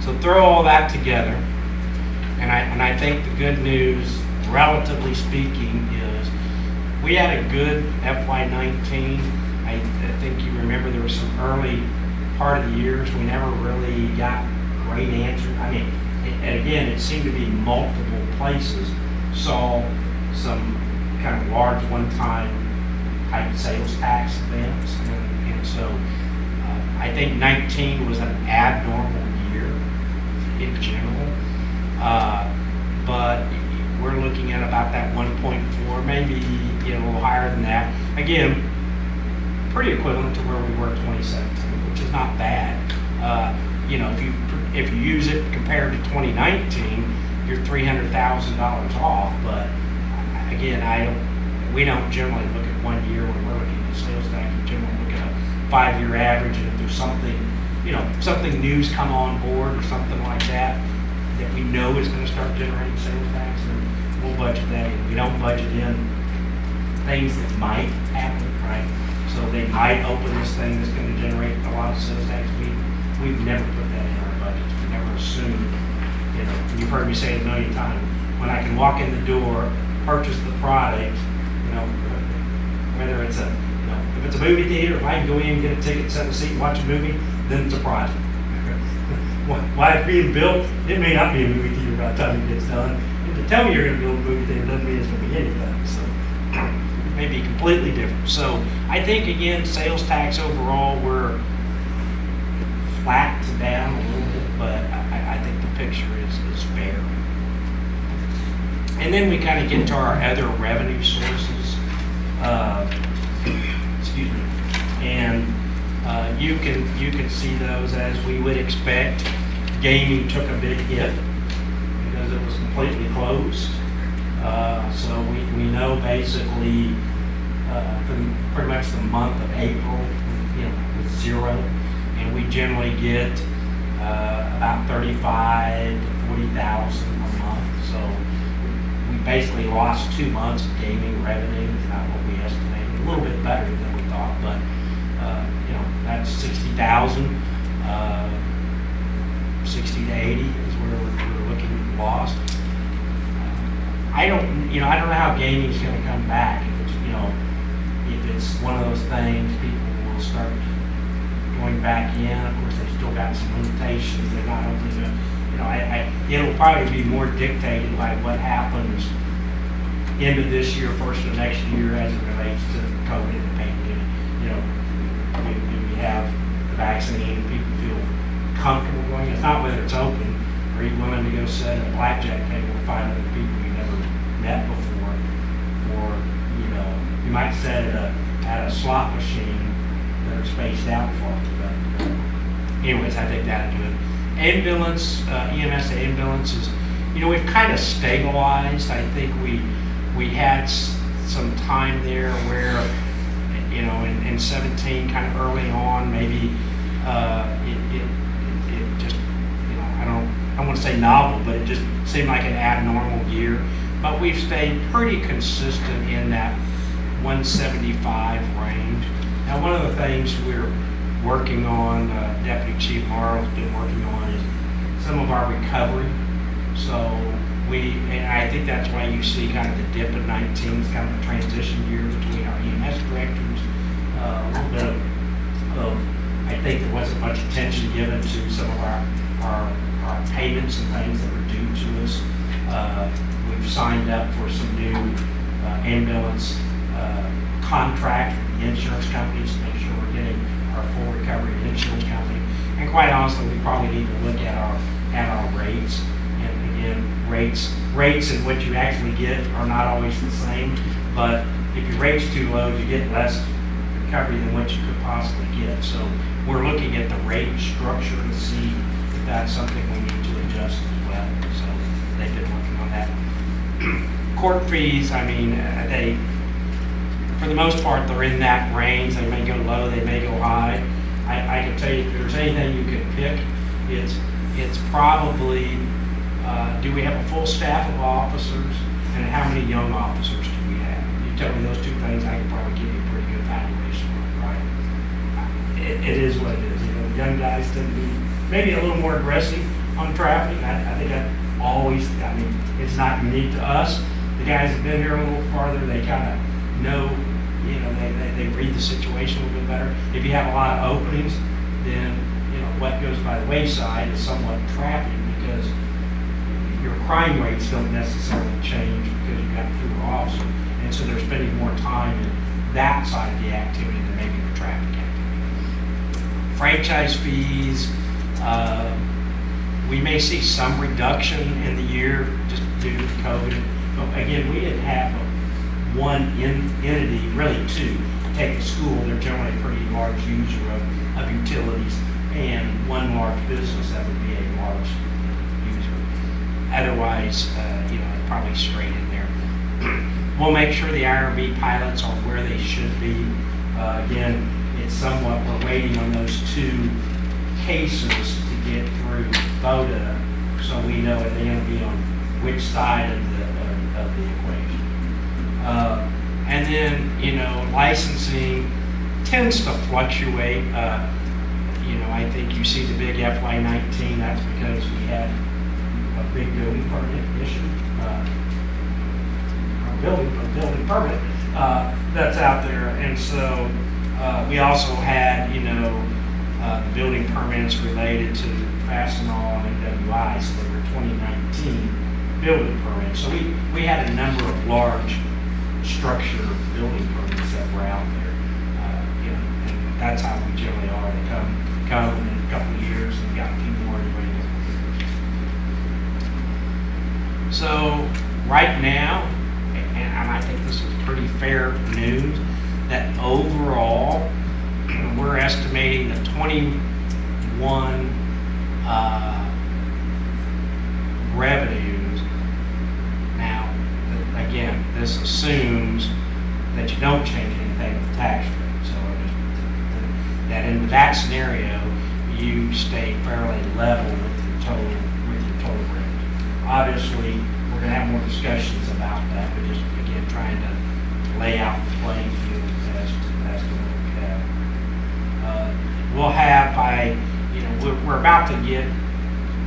So throw all that together, and I think the good news, relatively speaking, is we had a good FY19. I think you remember there was some early part of the years we never really got great answers. I mean, and again, it seemed to be multiple places saw some kind of large one-time type sales tax events, and so I think 19 was an abnormal year in general, but we're looking at about that 1.4, maybe a little higher than that. Again, pretty equivalent to where we were 2017, which is not bad. If you use it compared to 2019, you're $300,000 off. But again, we don't generally look at 1 year when we're looking at sales tax. We generally look at a 5-year average, and if there's something new's come on board or something like that we know is going to start generating sales tax, then we'll budget that in. We don't budget in things that might happen, right? So they might open this thing that's going to generate a lot of sales tax. We've never put that in our budgets. We never assumed, you've heard me say it a million times, when I can walk in the door, purchase the product, whether it's if it's a movie theater, if I can go in, get a ticket, sit in a seat and watch a movie, then it's a project. Why it's being built, it may not be a movie theater by the time it gets done. And to tell me you're going to build a movie theater doesn't mean it's going to be anything. So it may be completely different. So I think, again, sales tax overall, we're flat to down a little bit, but I think the picture is fair. And then we kind of get to our other revenue sources. Excuse me. And you can see those as we would expect. Gaming took a big hit because it was completely closed. So we know basically pretty much the month of April, was zero, and we generally get about 35 to 40,000 a month. So we basically lost 2 months of gaming revenue. Is not what we estimated. A little bit better than we thought, but that's 60,000. 60 to 80 is where we're looking lost. I don't know how gaming is going to come back. If it's one of those things, people will start going back in. Of course, they've still got some limitations. They're not only going to, it'll probably be more dictated by what happens end of this year, first of next year, as it relates to COVID and the pandemic. Do we have the vaccine? People feel comfortable going. It's not whether it's open. Are you willing to go sit at a blackjack table with 5 other people you never met before? Or you might sit at a slot machine that are spaced out far. But anyways, I think that's good. Ambulance, EMS ambulances. We've kind of stabilized. I think we had some time there where in 17, kind of early on, maybe it just, I don't want to say novel, but it just seemed like an abnormal year. But we've stayed pretty consistent in that 175 range. Now, one of the things we're working on, Deputy Chief Morrow's been working on, is some of our recovery. So and I think that's why you see kind of the dip in 19, it's kind of a transition year between our EMS directors. A little bit of I think there wasn't much attention given to some of our payments and things that were due to us. We've signed up for some new ambulance contract with the insurance companies to make sure we're getting our full recovery in insurance company. And quite honestly, we probably need to look at our rates. And again, rates and what you actually get are not always the same. But if your rate's too low, you get less recovery than what you could possibly get. So we're looking at the rate structure to see if that's something we need to adjust as well. So they've been working on that. Court fees, they, for the most part, they're in that range. They may go low, they may go high. I can tell you, if there's anything you could pick, it's probably, do we have a full staff of officers, and how many young officers do we have? You tell me those two things, I can probably give you a pretty good evaluation on it, right? It is what it is. Young guys tend to be maybe a little more aggressive on traffic. I think it's not unique to us. The guys have been here a little farther, they kind of know, they read the situation a little bit better. If you have a lot of openings, then, what goes by the wayside is somewhat trapping, because your crime rates don't necessarily change because you've got fewer officers. And so they're spending more time in that side of the activity than maybe the traffic activity. franchise fees, we may see some reduction in the year just due to COVID. But again, we didn't have one entity, really two, take the school. They're generally a pretty large user of utilities, and one large business that would be a large user. Otherwise, probably straight in there. We'll make sure the IRB pilots are where they should be. Again, it's somewhat, we're waiting on those two cases to get through VODA, so we know if they're going to be on which side of the equation. And then, licensing tends to fluctuate. I think you see the big FY19, that's because we had a big building permit issue. Building permit that's out there. And so we also had, the building permits related to Fastenal and MWI, so they were 2019 building permits. So we had a number of large structure building permits that were out there. And that's how we generally are. They come in a couple of years and got a few more to wait a couple years. So right now, and I think this is pretty fair news, that overall, we're estimating the 21 revenues. Now, again, this assumes that you don't change anything with the tax rate. So that in that scenario, you stay fairly level with your total rate. Obviously, we're going to have more discussions about that, but just again trying to lay out the playing field as to what we have. We'll have we're about to get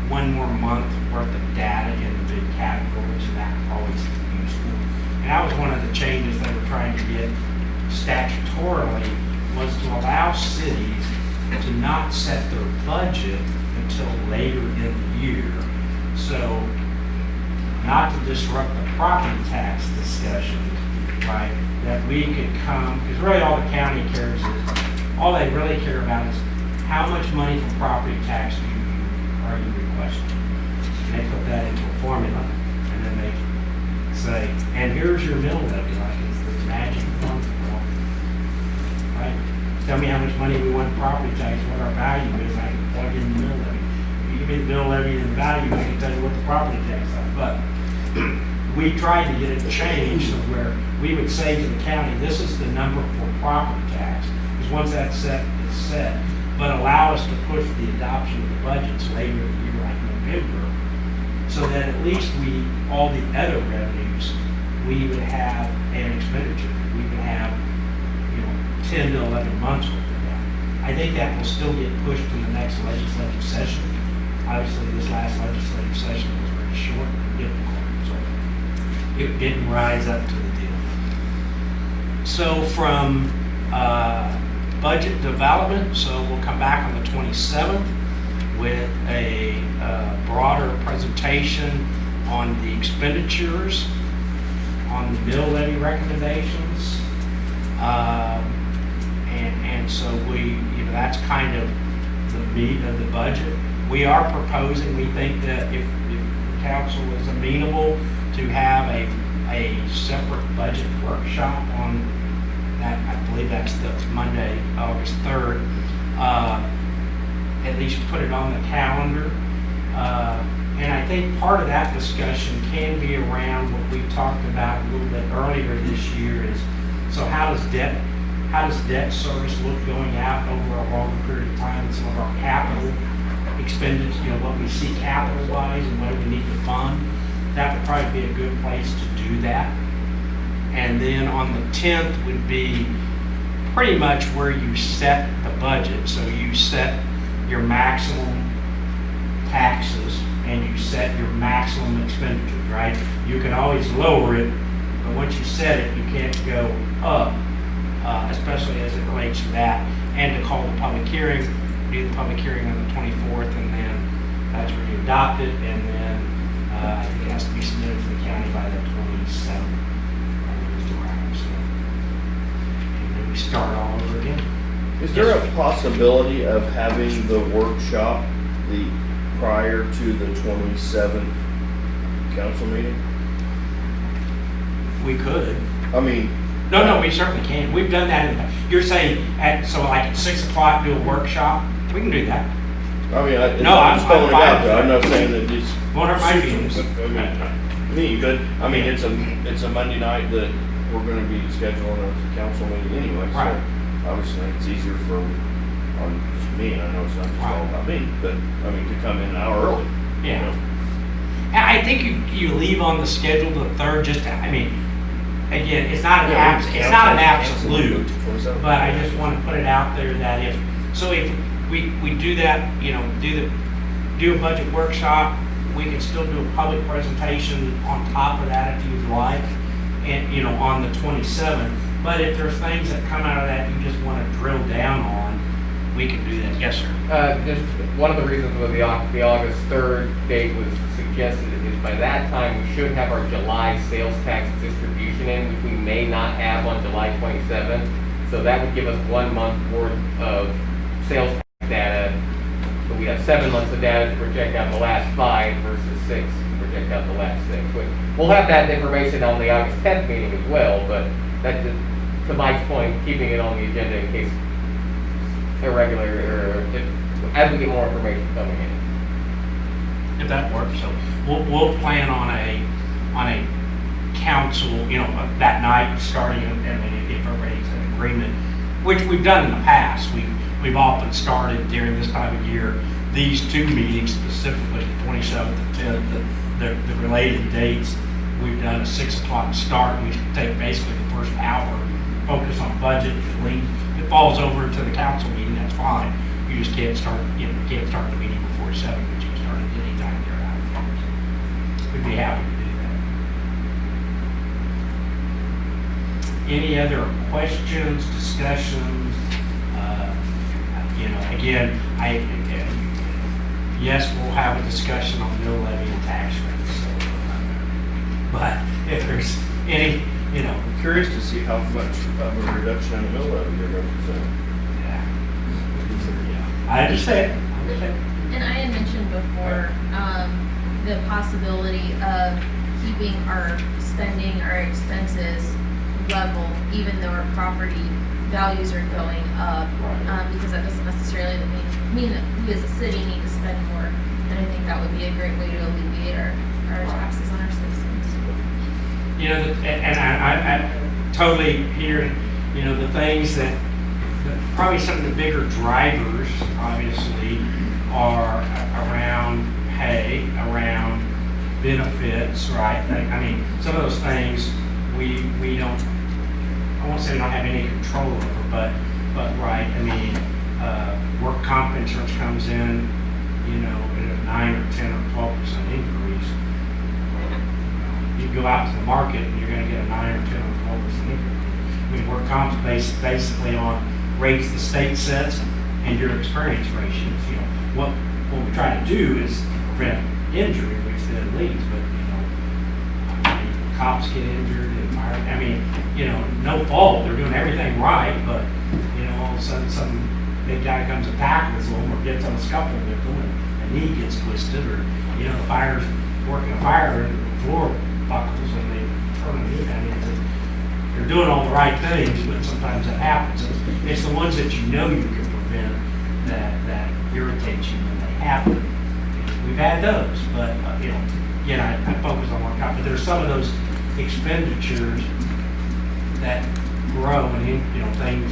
one more month worth of data in the big categories, and that's always useful. And that was one of the changes they were trying to get statutorily, was to allow cities to not set their budget until later in the year. So, not to disrupt the property tax discussion, right? That we could come, because really all the county cares is, all they really care about is how much money for property tax are you requesting? And they put that into a formula, and then they say, and here's your mill levy, like it's this magic formula, right? Tell me how much money we want in property tax, what our value is, I can plug in the mill levy. If you give me the mill levy and the value, I can tell you what the property tax is. But we tried to get it changed to where we would say to the county, this is the number for property tax, because once that's set, it's set, but allow us to push the adoption of the budgets later in the year, like November, so that at least all the other revenues, we would have an expenditure. We would have 10 to 11 months worth of that. I think that will still get pushed in the next legislative session. Obviously, this last legislative session was very short and difficult, so it didn't rise up to the deal. So from budget development, so we'll come back on the 27th with a broader presentation on the expenditures, on the mill levy recommendations. And so that's kind of the meat of the budget. We are proposing, we think that if the council is amenable to have a separate budget workshop on that, I believe that's the Monday, August 3rd, at least put it on the calendar. And I think part of that discussion can be around what we talked about a little bit earlier this year is, so how does debt service look going out over a longer period of time, and some of our capital expenditures, what we see capital-wise and what do we need to fund. That would probably be a good place to do that. And then on the 10th would be pretty much where you set the budget. So you set your maximum taxes and you set your maximum expenditures, right? You can always lower it, but once you set it, you can't go up, especially as it relates to that. And to call the public hearing, do the public hearing on the 24th, and then that's where you adopt it, and then I think it has to be submitted to the county by the 27th. So, and then we start all over again. Is there a possibility of having the workshop prior to the 27th council meeting? We could. I mean, No, we certainly can. We've done that in the past. You're saying so like at 6 o'clock do a workshop? We can do that. I mean, No, I'm just throwing it fine out with there. I'm that. not saying that it's. What are my views? I mean, but, I mean, it's a Monday night that we're gonna be scheduling a council meeting anyway, so. Right. Obviously, it's easier on just me, and I know it's not just all Right. about me, but, I mean, to come in an hour early. you Yeah. know? And I think you leave on the schedule the 3rd, just to, I mean, again, it's not an absolute, but I just want to put it out there that if we do that, do a budget workshop, we can still do a public presentation on top of that if you'd like, and, on the 27th. But if there's things that come out of that you just want to drill down on, we can do that. Yes, sir. Just one of the reasons why the August 3rd date was suggested is by that time we should have our July sales tax distribution in, which we may not have on July 27th. So that would give us 1 month worth of sales tax data. So we have 7 months of data to project out the last 5 versus 6 to project out the last 6. We'll have that information on the August 10th meeting as well, but that, to Mike's point, keeping it on the agenda in case irregular, or as we get more information coming in. If that works, so we'll plan on a council, that night, starting, if everybody's in agreement, which we've done in the past. We've often started during this time of year, these 2 meetings, specifically the 27th and 10th, the related dates. We've done a 6 o'clock start. We take basically the first hour, focus on budget. If it falls over to the council meeting, that's fine. You just can't start, can't start the meeting before 7, but you can start at any time thereafter. We'd be happy to do that. Any other questions, discussions? Again, yes, we'll have a discussion on mill levy and tax rates. So, but if there's any, I'm curious to see how much of a reduction in the mill levy you're going to present. yeah, I understand. And I had mentioned before, the possibility of keeping our spending, our expenses level, even though our property values are going up, because that doesn't necessarily mean that we as a city need to spend more. And I think that would be a great way to alleviate our taxes on our citizens. And I totally hear, the things that probably some of the bigger drivers, obviously, are around pay, around benefits, right? Some of those things we don't, I won't say we don't have any control over, but right, work comp insurance comes in, at a 9 or 10 or 12% increase. You go out to the market and you're going to get a 9 or 10 or 12% increase. Work comp's based basically on rates the state sets and your experience ratios. What we try to do is prevent injury, which then leads, but cops get injured and fired. No fault. They're doing everything right, but all of a sudden some big guy comes and tackles them or gets on a scuffle with them and a knee gets twisted, or the fire's working a fire and the floor buckles and they turn a knee down. They're doing all the right things, but sometimes that happens. It's the ones that you can prevent that irritate you when they happen. We've had those, but again, I focus on one kind. But there's some of those expenditures that grow, and things,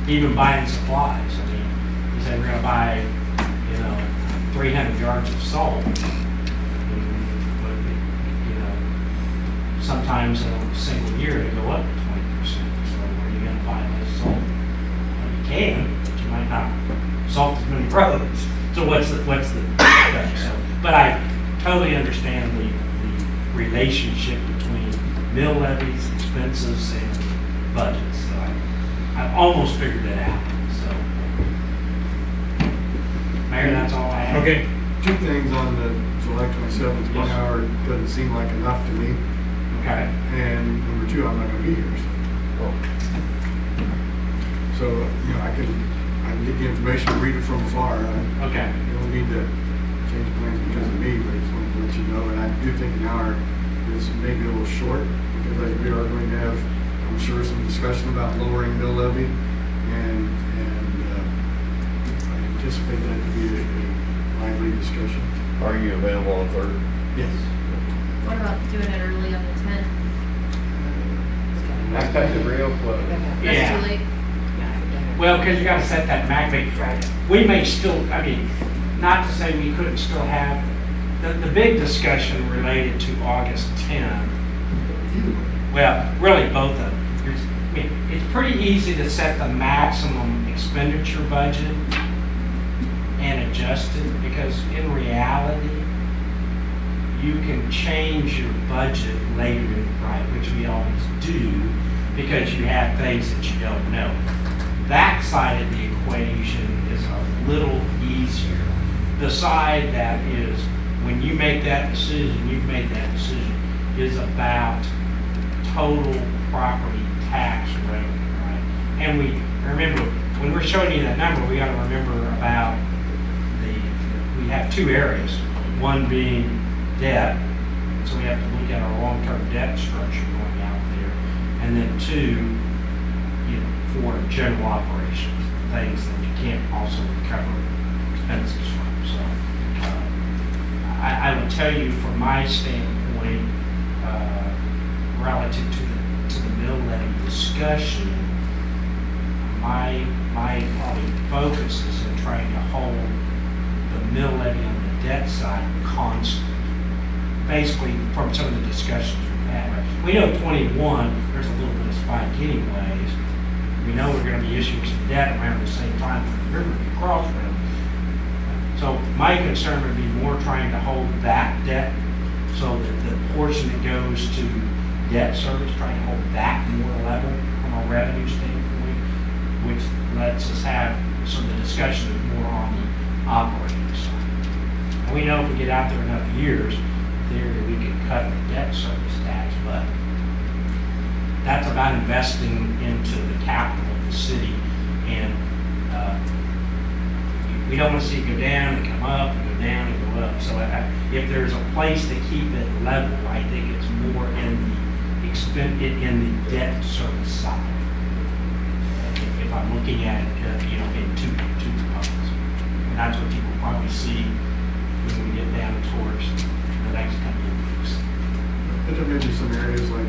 even buying supplies. You say we're going to buy 300 yards of salt. Sometimes in a single year they go up to 20%. So where are you going to buy less salt? Well, you can, but you might not salt as many roads. So what's the thing? So, but I totally understand the relationship between mill levies, expenses, and budgets. So I've almost figured it out. So, Mayor, that's all I have. Okay. 2 things on the July 27th. 1 hour doesn't seem like enough to me. Okay. And number 2, I'm not going to be here. So so, I can get the information, read it from afar. Okay. You don't need to change plans because of me, but I just wanted to let you know, and I do think an hour is maybe a little short, because we are going to have, I'm sure, some discussion about lowering mill levy, and I anticipate that to be a lively discussion. Are you available on third? Yes. What about doing it early on the 10th? That cuts it real close. That's Yeah. too late. Well, because you gotta set that magnet. We may still, I mean, not to say we couldn't still have, the big discussion related to August 10. Well, really both of them. I mean, it's pretty easy to set the maximum expenditure budget and adjust it, because in reality, you can change your budget later in the night, which we always do, because you have things that you don't know. That side of the equation is a little easier. The side that is, when you make that decision, you've made that decision, is about total property tax revenue, right? And we, remember, when we're showing you that number, we gotta remember about we have two areas. One being debt, so we have to look at our long-term debt structure going out there. And then two, for general operations, things that you can't also recover expenses from. So I would tell you from my standpoint, relative to the mill levy discussion, my probably focus is in trying to hold the mill levy on the debt side constant. Basically, from some of the discussions we've had, right? We know 21, there's a little bit of spike anyways. We know we're going to be issuing some debt around the same time for the Riverview Crossroads. So my concern would be more trying to hold that debt, so that the portion that goes to debt service, trying to hold that more level from a revenue standpoint, which lets us have some of the discussion is more on the operating side. And we know if we get out there enough years, there we can cut the debt service tax, but that's about investing into the capital of the city, and we don't want to see it go down and come up and go down and go up. So if there's a place to keep it level, I think it's more in the debt service side. If I'm looking at it, in two components, and that's what you will probably see when we get down towards the next couple of weeks. But there may be some areas like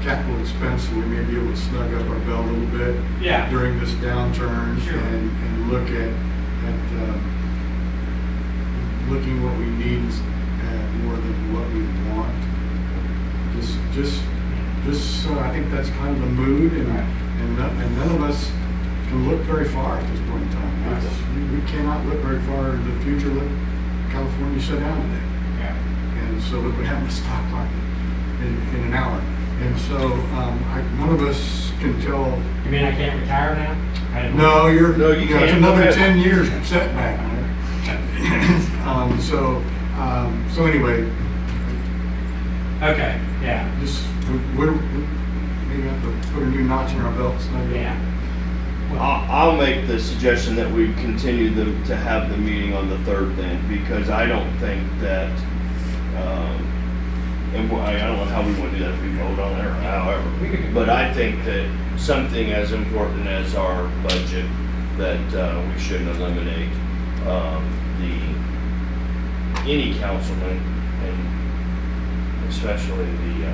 capital expense, we may be able to snug up our belt a little bit during this downturn. Sure. and look at looking what we need more than what we want. Just I think that's kind of the mood, and none of us can look very far at this point in time. We cannot look very far into the future. Look, California shut down today. And so look what happened to stock market in an hour. And so none of us can tell. You mean I can't retire now? No, you it's can't. another 10 years setback. So anyway. Okay, yeah. Just, we're maybe have to put a new notch in our belts. Yeah. I'll make the suggestion that we continue to have the meeting on the 3rd then, because I don't think that, and I don't know how we want to do that, if we vote on it or however, but I think that something as important as our budget, that we shouldn't eliminate any councilman, and especially the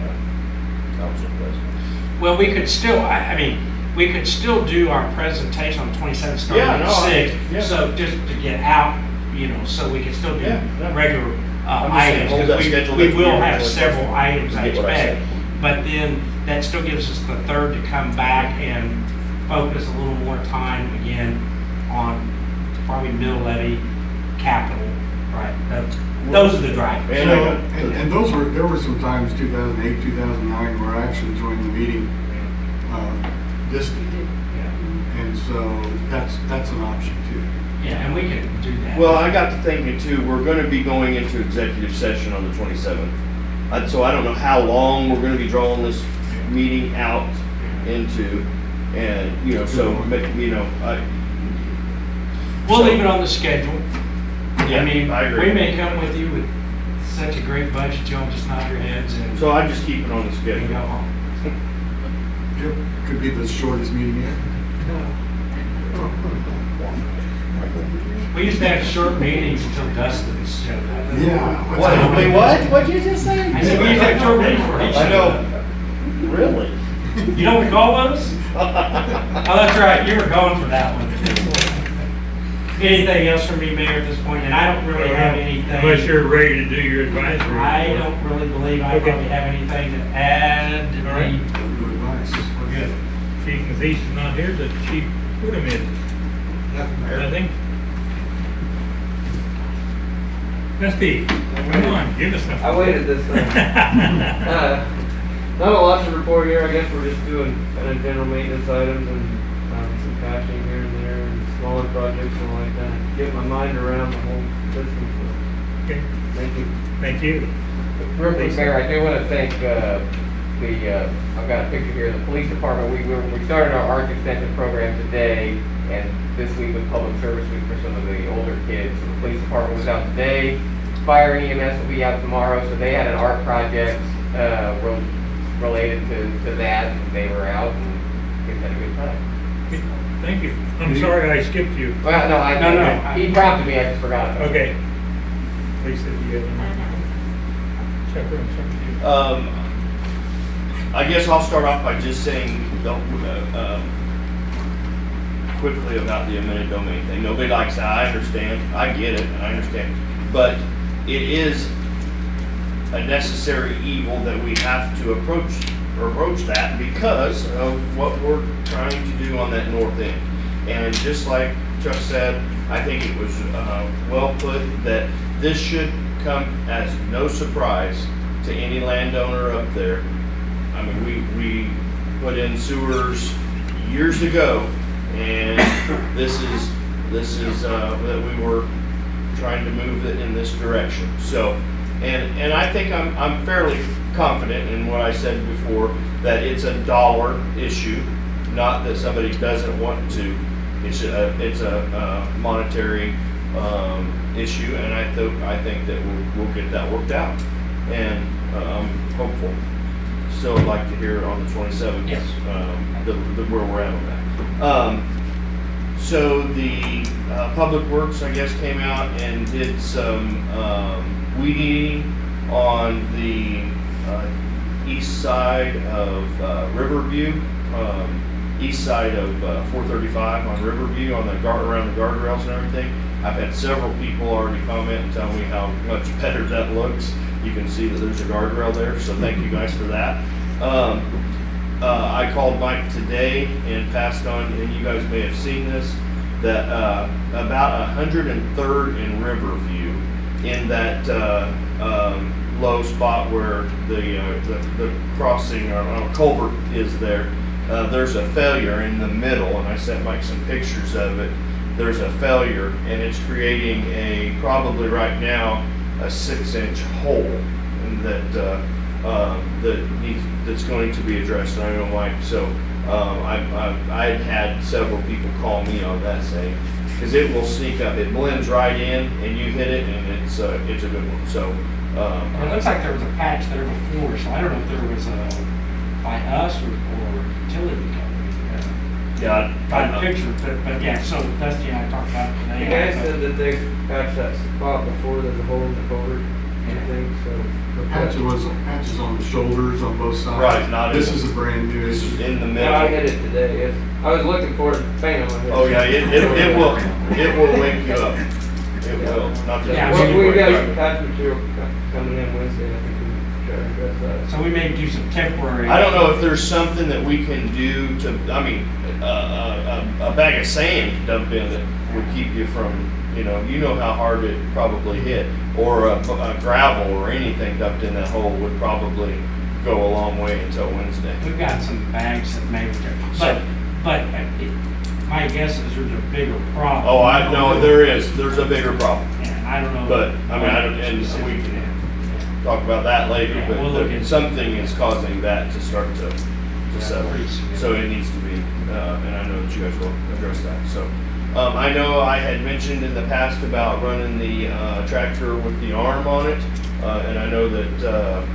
council president. Well, we could still, I mean, we could still do our presentation on the 27th, starting at 6. So just to get out, so we can still do regular items. hold that 'Cause schedule we that will you have have. several items, I You get what I expect. said. But then that still gives us the 3rd to come back and focus a little more time again on probably mill levy, capital, right? Those are the drivers. And there were some times, 2008, 2009, where I actually joined the meeting distant. And so that's an option too. Yeah, and we can do that. Well, I got to thinking too, we're going to be going into executive session on the 27th. So I don't know how long we're going to be drawing this meeting out into. And, you know, so, you know, We'll leave it on the schedule. Yeah, I mean, I agree. we may come with you with such a great budget, you'll just nod your heads and So I just keep it on the go schedule. home. Could be the shortest meeting yet. We used to have short meetings until Dustin showed up. Yeah. What, wait, what? What'd you just say? I said, we used to have short meetings for each I other. know. Really? You don't recall those? Oh, that's right, you were going for that one. Anything else from me, Mayor, at this point? And I don't really have anything. Unless you're ready to do your advisory. I don't really believe I Okay. probably have anything to add. All right. Good advice. We're good. Chief Mathies is not here, the Chief Woodham is. Nothing? Dusty, come on, give us something. I waited this time. Not a lot to report here. I guess we're just doing kind of general maintenance items and some patching here and there and smaller projects and like that. Get my mind around the whole system. Okay, So, thank you. thank you. Real quick, Mayor, I do want to thank I've got a picture here of the police department. We started our arts extension program today, and this week was public service week for some of the older kids. So the police department was out today. Fire and EMS will be out tomorrow, so they had an art project related to that, and they were out and kids had a good time. Thank you. I'm sorry I skipped you. Well, no, he prompted me, I just forgot about it. Okay. Lisa, do you have any? Chaperone, something to you? I guess I'll start off by just saying, quickly about the eminent domain thing. Nobody likes that, I understand, I get it, I understand. But it is a necessary evil that we have to approach that because of what we're trying to do on that north end. And just like Chuck said, I think it was well put that this should come as no surprise to any landowner up there. I mean, we put in sewers years ago, and this is that we were trying to move it in this direction. So, and I think I'm fairly confident in what I said before, that it's a dollar issue, not that somebody doesn't want to. It's a monetary issue, and I think that we'll get that worked out, and I'm hopeful. Still would like to hear it on the 27th. Yes. Where we're at on that. So the Public Works, I guess, came out and did some weed eating on the east side of Riverview, east side of 435 on Riverview, on the around the guardrails and everything. I've had several people already comment and tell me how much better that looks. You can see that there's a guardrail there, so thank you guys for that. I called Mike today and passed on, and you guys may have seen this, that about 103rd and Riverview, in that low spot where the crossing or culvert is there, there's a failure in the middle, and I sent Mike some pictures of it. There's a failure, and it's creating probably right now a 6-inch hole, and that's going to be addressed. And I know Mike, so I've had several people call me on that, saying, because it will sneak up, it blends right in, and you hit it, and it's a good one. So It looks like there was a patch there before, so I don't know if there was by us or utility company. yeah, By the picture, but yeah, so Dusty and I talked about it The today. guy said that they patched that spot before there's a hole in the culvert and things, so. The patches on the shoulders on both sides. Right, not This in- is a brand new. this is in the Yeah, I middle. hit it today, yes. I was looking for it, bang on my head. Oh yeah, it will wake you up. It will. Not that Yeah, it's We got anyway. some patch material coming in Wednesday, I think we can try to address that. So we may do some temporary. I don't know if there's something that we can do to, I mean, a bag of sand dumped in that would keep you from, you know how hard it probably hit, or a gravel or anything dumped in that hole would probably go a long way until Wednesday. We've got some bags that may, but my guess is there's a bigger problem. Oh, I know there's a bigger problem. And I don't know. But, I mean, I don't- and we Specific. can talk about that later, Yeah, we'll look but into it. something is causing that to start to settle. pretty significant. So it needs to be and I know that you guys will address that, so. I know I had mentioned in the past about running the, tractor with the arm on it, and I know that,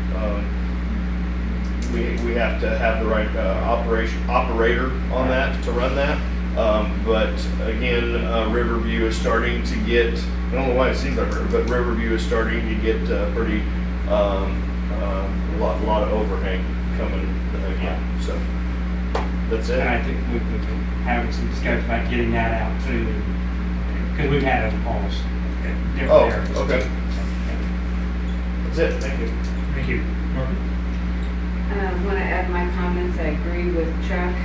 we have to have the right, operator on that to run that. But again, Riverview is starting to get, I don't know why it seems like but Riverview is starting to get, pretty, lot of overhang coming again, so. That's it. And I think we've been having some discussions about getting that out too, because we've had other calls in different Oh, areas. okay. So, yeah. That's it, thank you. Thank you. Margaret? Want to add my comments. I agree with Chuck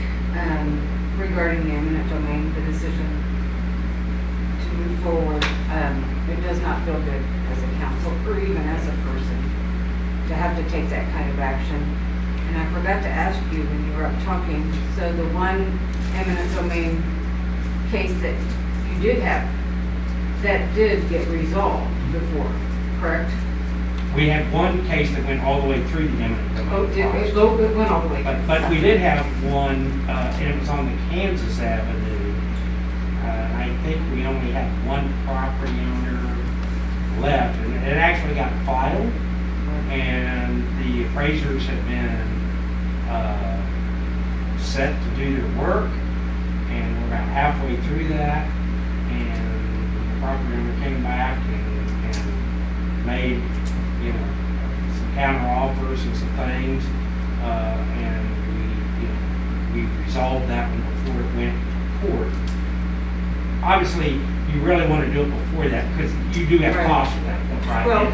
regarding the eminent domain, the decision to move forward. It does not feel good as a council or even as a person to have to take that kind of action. And I forgot to ask you when you were up talking, so the one eminent domain case that you did have, that did get resolved before, correct? We had one case that went all the way through the eminent domain. Oh, did it process. go, it went all the way? But we did have one, and it was on the Kansas Avenue. I think we only had one property owner left, and it actually got filed, and the appraisers had been set to do their work, and we're about halfway through that, and the property owner came back and made, some counter offers and some things, and we resolved that one before it went to court. Obviously, you really want to do it before that, because you do have Right. costs for that, right? Well,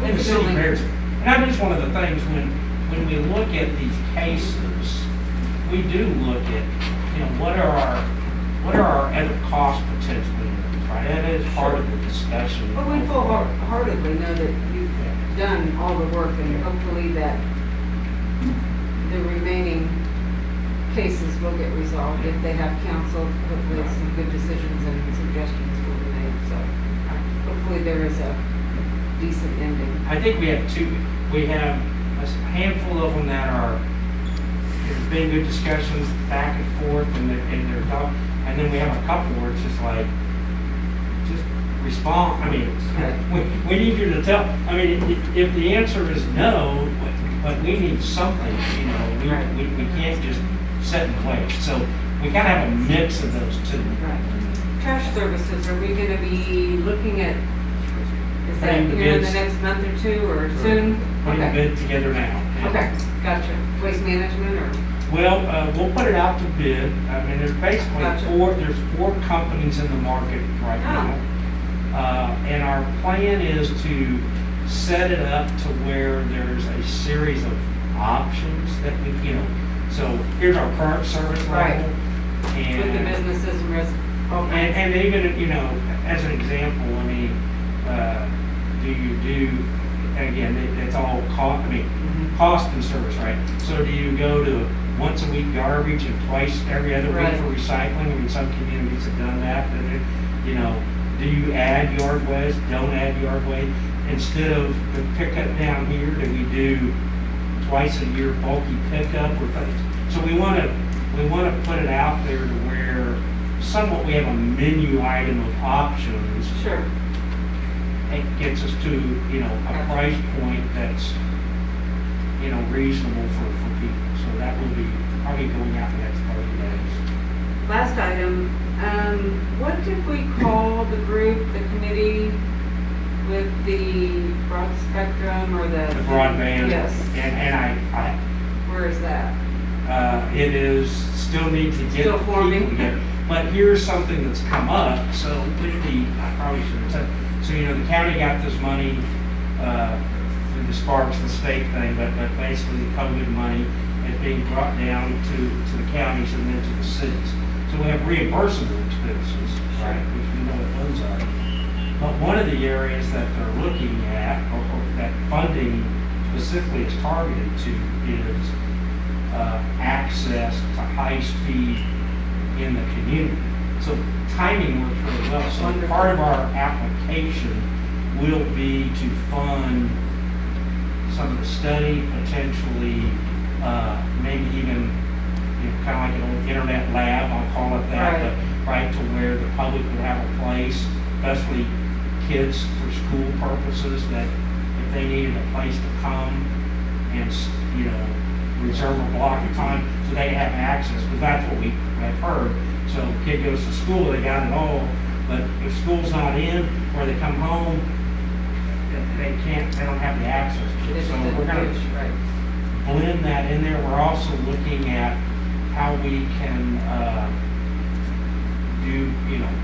And the city bears it. And that is one of the things, when we look at these cases, we do look at, what are our other costs potentially, right? That is part of the discussion. But we full-heartedly know that you've done all the work, and hopefully that the remaining cases will get resolved. If they have counsel, hopefully some good decisions and suggestions will be made, so hopefully there is a decent ending. I think we have a handful of them that are, there's been good discussions back and forth, and they're talking, and then we have a couple where it's just like, just respond. I mean, we need you to tell, if the answer is no, but we need something, we can't just sit and wait. So we kind of have a mix of those two. Right. Trash services, are we gonna be looking at, is that Putting the here in the bids- next month or two, or soon? Putting the Okay. bid together now. Okay, gotcha. Waste management, or? Well, we'll put it out to bid. There's basically Gotcha. there's four companies in the market right Oh. now. And our plan is to set it up to where there's a series of options that we, so here's our current service Right. level. With the businesses and okay. And even, as an example, do you do, and again, it's all cost and service, right? So do you go to once a week garbage and twice every other week Right. for recycling? Some communities have done that, and do you add yard waste, don't add yard waste? Instead of the pickup down here, do we do twice a year bulky pickup or things? So we want to put it out there to where somewhat we have a menu item of options. Sure. It gets us to, a price point that's, reasonable for people. So that will be probably going out the next 30 days. Last item, what did we call the group, the committee with the broad spectrum or the? The broadband. Yes. And Where is that? it is, still need to get Still forming. people together. But here's something that's come up, so I probably should have said, so the county got this money, through the Sparks, the state thing, but basically the COVID money is being brought down to the counties and then to the cities. So we have reimbursable expenses, right, which we know what those are. But one of the areas that they're looking at, or that funding specifically is targeted to, is access to high speed in the community. So timing works really well. So Wonderful. part of our application will be to fund some of the study, potentially maybe even kind of like an old internet lab, I'll call it that, Right. but right to where the public would have a place, especially kids for school purposes, that if they needed a place to come and, reserve a block of time so they have access, because that's what we have heard. So kid goes to school, they got it all, but if school's not in, or they come home, they don't have the access to it. It's So the we're gonna ditch, right. blend that in there. We're also looking at how we can,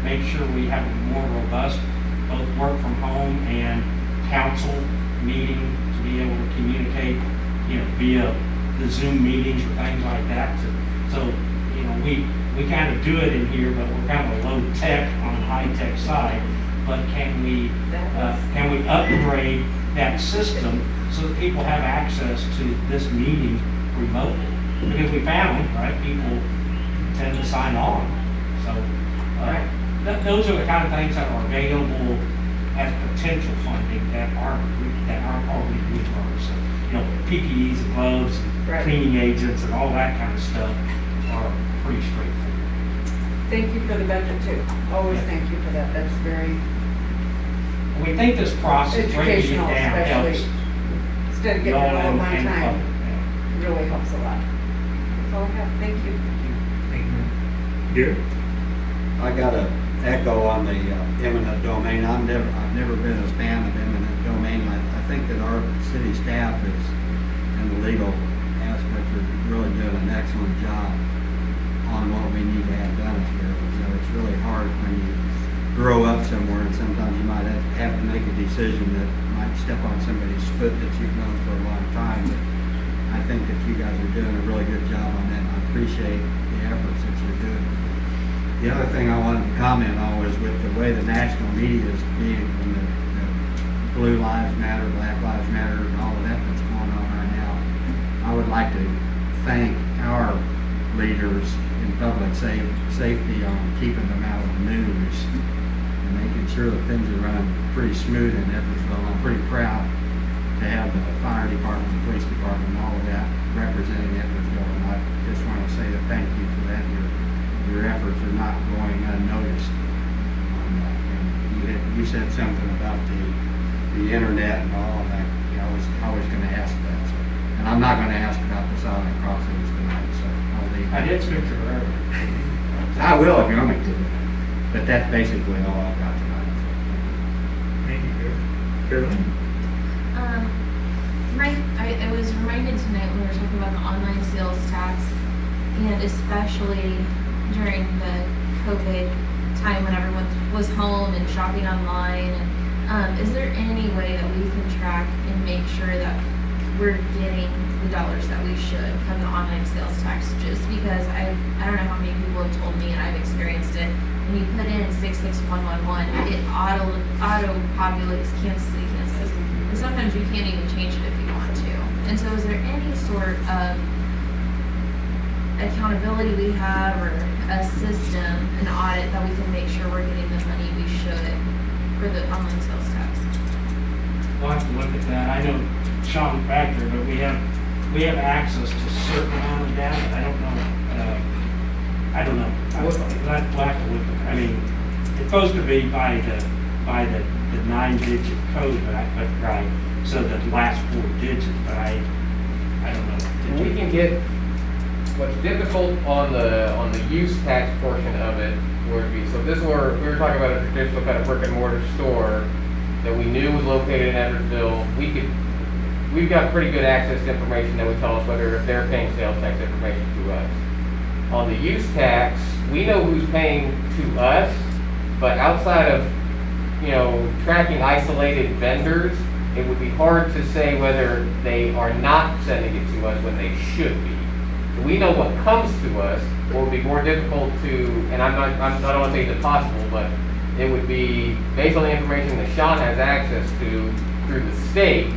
make sure we have a more robust, both work from home and council meeting to be able to communicate, via the Zoom meetings or things like that. So, we kind of do it in here, but we're kind of low tech on the high tech side. But can we upgrade that system so that people have access to this meeting remotely? Because we found, right, people tend to sign on. So, those are the kind of things that are available as potential funding that aren't already reimbursed. So, PPEs and gloves, Right. cleaning agents, and all that kind of stuff are pretty straightforward. Thank you for the budget too. Always Yeah. thank you for that. That's very We think this process, breaking it educational, down, especially helps instead of getting y'all it all at and one the time. public. Yeah. Really helps a lot. That's all I have. Thank you. Gary? I gotta echo on the eminent domain. I've never been a fan of eminent domain. I think that our city staff and the legal aspects are really doing an excellent job on what we need to have done here. It's really hard when you grow up somewhere, and sometimes you might have to make a decision that might step on somebody's foot that you've known for a long time. But I think that you guys are doing a really good job on that, and I appreciate the efforts that you're doing. The other thing I wanted to comment on was with the way the national media is being, and the Blue Lives Matter, Black Lives Matter, and all of that that's going on right now, I would like to thank our leaders in public safety on keeping them out of the news and making sure that things are running pretty smooth in Edwardsville. I'm pretty proud to have the fire department, the police department, and all of that representing Edwardsville. And I just want to say that thank you for that. Your efforts are not going unnoticed on that. And you said something about the internet and all of that. I was going to ask that. So. And I'm not going to ask about the silent crossings tonight. So I'll leave. I did speak to her earlier. I will if you want me to. But that's basically all I've got tonight. So. Thank you, Gary. Carolyn? I was reminded tonight when we were talking about the online sales tax, and especially during the COVID time when everyone was home and shopping online. And is there any way that we can track and make sure that we're getting the dollars that we should from the online sales tax? Just because I don't know how many people have told me, and I've experienced it. When you put in 66111, it auto populates Kansas City, Kansas, and sometimes you can't even change it if you want to. And so, is there any sort of accountability we have, or a system, an audit that we can make sure we're getting the money we should for the online sales tax? We'll have to look at that. I know Sean back there, but we have access to certain amount of data. I don't know. We'll have to look at it. I mean, it's supposed to be by the 9-digit code, but right. So the last 4 digits, but I don't know. We can get, what's difficult on the use tax portion of it would be, so this were, we were talking about a traditional kind of brick and mortar store that we knew was located in Edwardsville. We've got pretty good access to information that would tell us whether they're paying sales tax information to us. On the use tax, we know who's paying to us, but outside of, tracking isolated vendors, it would be hard to say whether they are not sending it to us when they should be. We know what comes to us. What would be more difficult to, and I don't want to say it's impossible, but it would be based on the information that Sean has access to through the state.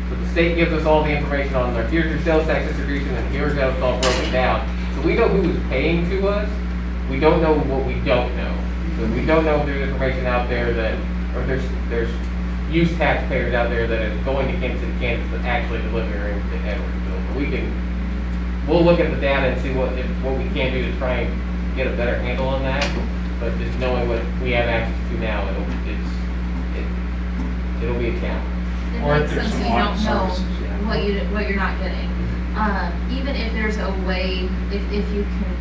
So the state gives us all the information on their here's your sales tax distribution and here's how it's all broken down. So we know who is paying to us. We don't know what we don't know. So we don't know if there's information out there that, or there's use taxpayers out there that is going to Kansas City, Kansas, but actually delivering to Edwardsville. But we can we'll look at the data and see what we can do to try and get a better handle on that. But just knowing what we have access to now, it'll be a challenge. It Or if makes there's sense some that you don't audit know services, yeah. what you're not getting. Even if there's a way, if you can,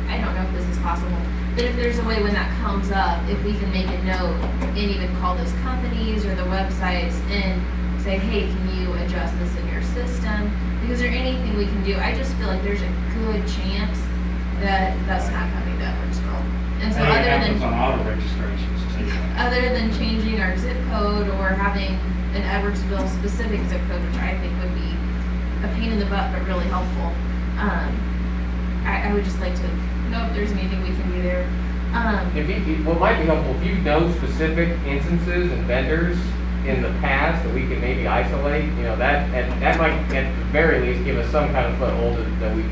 I don't know if this is possible, but if there's a way when that comes up, if we can make a note and even call those companies or the websites and say, hey, can you adjust this in your system? Because there anything we can do? I just feel like there's a good chance that that's not coming to Edwardsville. And so I think it happens on auto registrations too. other than changing our zip code or having an Edwardsville specific zip code, which I think would be a pain in the butt but really helpful, I would just like to know if there's anything we can do there. What might be helpful, if you know specific instances and vendors in the past that we can maybe isolate, that might at the very least give us some kind of foothold that we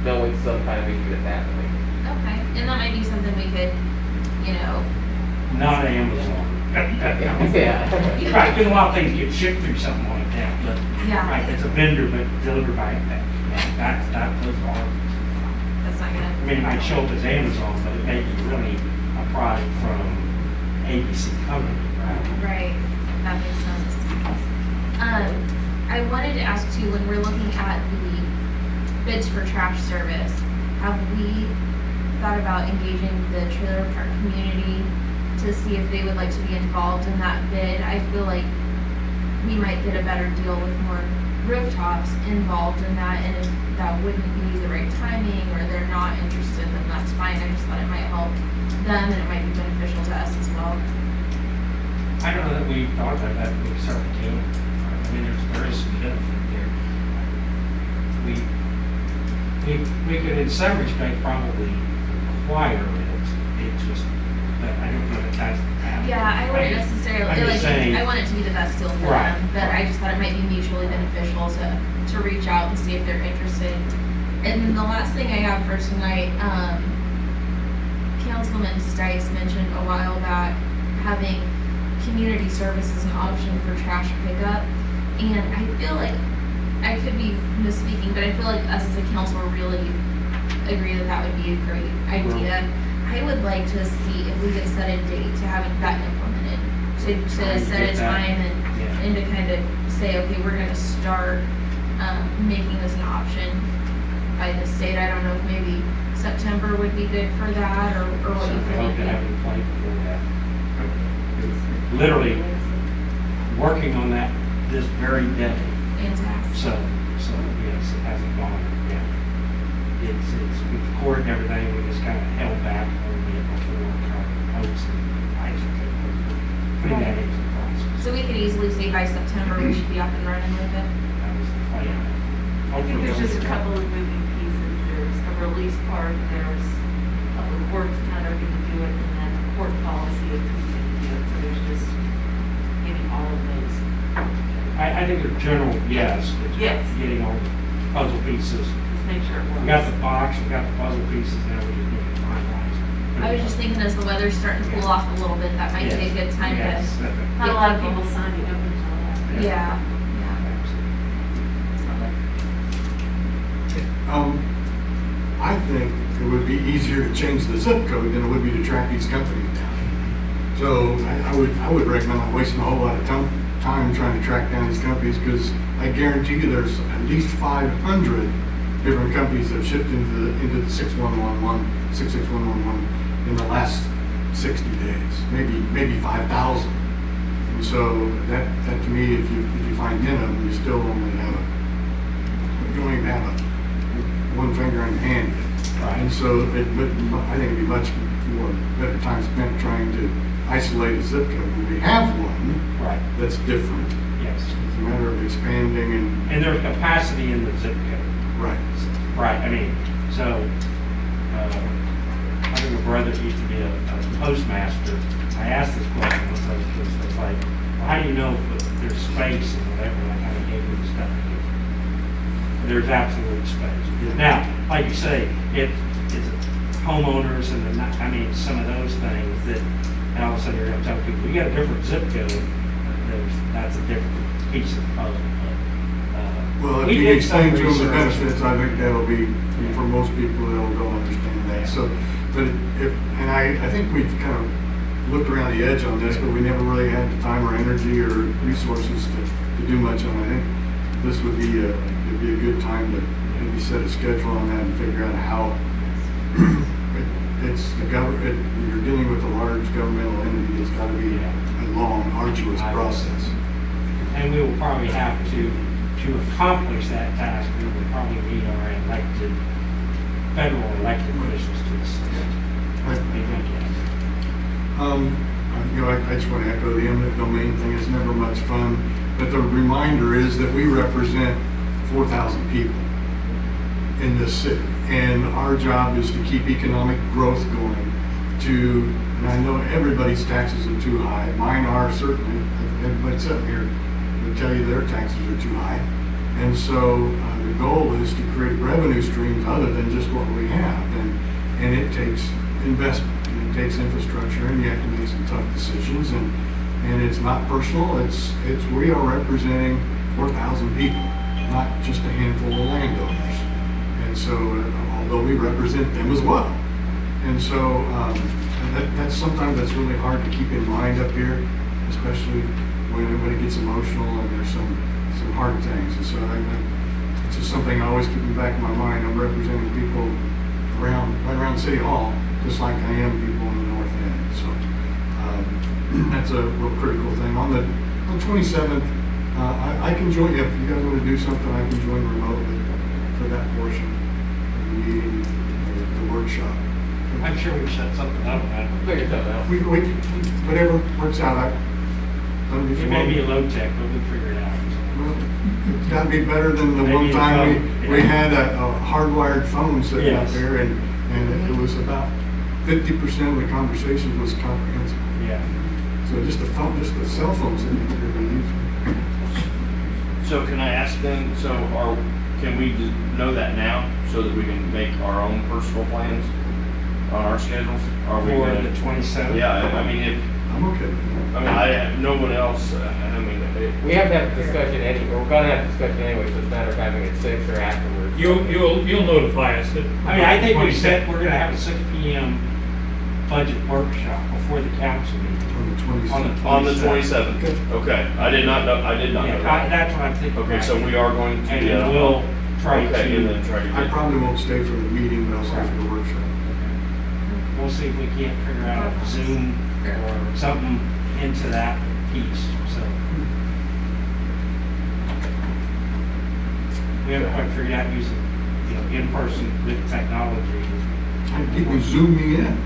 know it's some kind of issue that's happening. Okay, and that might be something we could, Not Amazon. Yeah. Right, because a lot of things get shipped through something like that, but, Yeah. right, it's a vendor, but delivered by, those are, that's not gonna. I mean, it might show up as Amazon, but it may be really a product from ABC Company, right? Right, that makes sense. I wanted to ask too, when we're looking at the bids for trash service, have we thought about engaging the trailer park community to see if they would like to be involved in that bid? I feel like we might get a better deal with more rooftops involved in that, and if that wouldn't be the right timing or they're not interested, then that's fine. I just thought it might help them and it might be beneficial to us as well. I don't know that we thought about that, but we certainly can. I mean, there is some benefit there. We could in some respect probably require it, but I don't know that that's the path. Yeah, I wouldn't necessarily, I'm just saying- I want it to be the best deal for Right, them, but I right. just thought it might be mutually beneficial to reach out and see if they're interested. And then the last thing I have for tonight, Councilman Stites mentioned a while back having community service as an option for trash pickup. And I feel like, I could be misspeaking, but I feel like us as a council really agree that that would be a great idea. I would like to see if we could set a date to have that implemented, to set a time and to kind of say, okay, we're gonna start making this an option by the state. I don't know if maybe September would be good for that, or what you So I hope to have think. it planned before that. Literally working on that this very day. Fantastic. So yes, it hasn't gone, It's with the court and everything, we just kind of held back a little bit before trying to post and putting that into the process. So we could easily say by September we should be up and running with it. That was the plan. I think there's just a couple of moving pieces. There's a release part, there's the court's kind of going to do it, and then court policy of who's going to do it. So there's just getting all of those. I think the general, yes. It's Yes. getting all the puzzle pieces. Just make sure it works. We got the box, we got the puzzle pieces, now we just need to finalize. I was just thinking as the weather's starting to cool off a little bit, that might be a good time Yes. to. Not a lot of people signing up until that. Yeah. I think it would be easier to change the zip code than it would be to track these companies down. So I would recommend not wasting a whole lot of time trying to track down these companies, because I guarantee you there's at least 500 different companies that have shipped into the 66111 in the last 60 days, maybe 5,000. And so that to me, if you find 10 of them, you still only have you don't even have one finger on your hand yet. Right. And so I think it'd be much more better time spent trying to isolate a zip code. When we have one Right, that's different, yes. it's a matter of expanding and, And there's capacity in the zip code. right. Right, I mean, so, I think a brother used to be a postmaster. I asked this question, so it's like, well, how do you know if there's space and whatever, like how you gave me the stuff? There's absolute space. Now, like you say, it's homeowners and some of those things that, and all of a sudden you're gonna tell people, we got a different zip code, that's a different piece of the puzzle. But Well, if We you did explain to some them the research. benefits, I think that'll be, for most people, they'll understand that. So, but if, and I think we've kind of looked around the edge on this, but we never really had the time or energy or resources to do much on it. I think this would be it'd be a good time to maybe set a schedule on that and figure out how it's the government, when you're dealing with a large governmental entity, it's gotta be a long, arduous process. And we will probably have to accomplish that task, we will probably need our elected, federal elected officials to assist. I think, yes. You know, I just want to echo the eminent domain thing. It's never much fun, but the reminder is that we represent 4,000 people in this city, and our job is to keep economic growth going. And I know everybody's taxes are too high. Mine are certainly. Everybody sitting here would tell you their taxes are too high, and so the goal is to create revenue streams other than just what we have, and it takes investment. It takes infrastructure, and you have to make some tough decisions, and it's not personal, it's we are representing 4,000 people, not just a handful of landowners. And so, although we represent them as well. And so, that's sometimes that's really hard to keep in mind up here, especially when it gets emotional and there's some hard things. And so, it's just something I always keep in the back of my mind. I'm representing people right around City Hall, just like I am people in the North End. So that's a real critical thing. On the 27th, I can join you. If you guys want to do something, I can join remotely for that portion of the meeting, the workshop. I'm sure we can set something up, Figure something out. We whatever works out. I've done before. it may be a low tech, but we'll figure it out. Well, it's got to be better than the Maybe one the time phone, we yeah. had a hardwired phone sitting up Yes. there, and it was about 50% of the conversations was comprehensible. Yeah. So just the cell phones that we use. So can I ask then, can we just know that now so that we can make our own personal plans on our schedules? Are we For gonna? the 27th? Yeah, I mean, I'm okay with that. no one else, We have to have a discussion we're gonna have a discussion anyway, so it's a matter of having it 6 or afterwards. You'll notify us that. I mean, I think we said we're gonna have a 6 PM budget workshop before the council meeting. On the 27th. on the 27th. Okay, I did not know Yeah, that. that's what I'm thinking. Okay, so we are going to. And then we'll try Okay, and to, then try to I get. probably won't stay for the meeting, but I'll stay for the workshop. we'll see if we can't figure out Zoom or something into that piece, so. We haven't quite figured out using, in person with technology. People Zoom me in.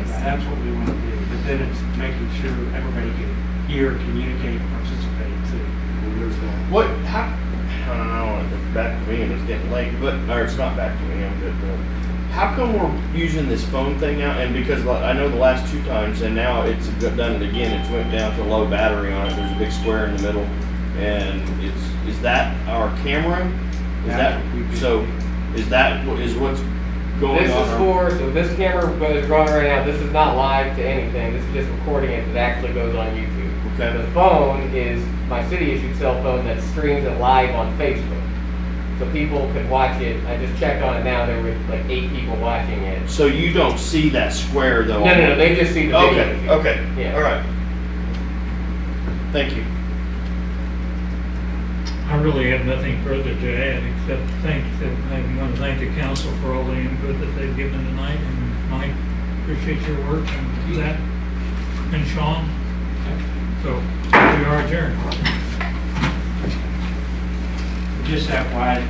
That's what we want to do, but then it's making sure everybody can hear, communicate, and participate too. Well, there's that. I don't know, it's back to me and it's getting late, or it's not back to me, I'm good. How come we're using this phone thing now? And because I know the last 2 times, and now it's done it again, it's went down to low battery on it, there's a big square in the middle, and is that our camera? Is what's going This on? is so this camera that is running right now, this is not live to anything, this is just recording it that actually goes on YouTube. Okay. The phone is my city issued cell phone that streams it live on Facebook. So people could watch it, I just checked on it now, there were like 8 people watching it. So you don't see that square though? No, they just see the video. Okay, Yeah. all right. Thank you. I really have nothing further to add, except I want to thank the council for all the input that they've given tonight, and Mike, appreciate your work and that, and Sean. So, we are adjourned. Just FYI,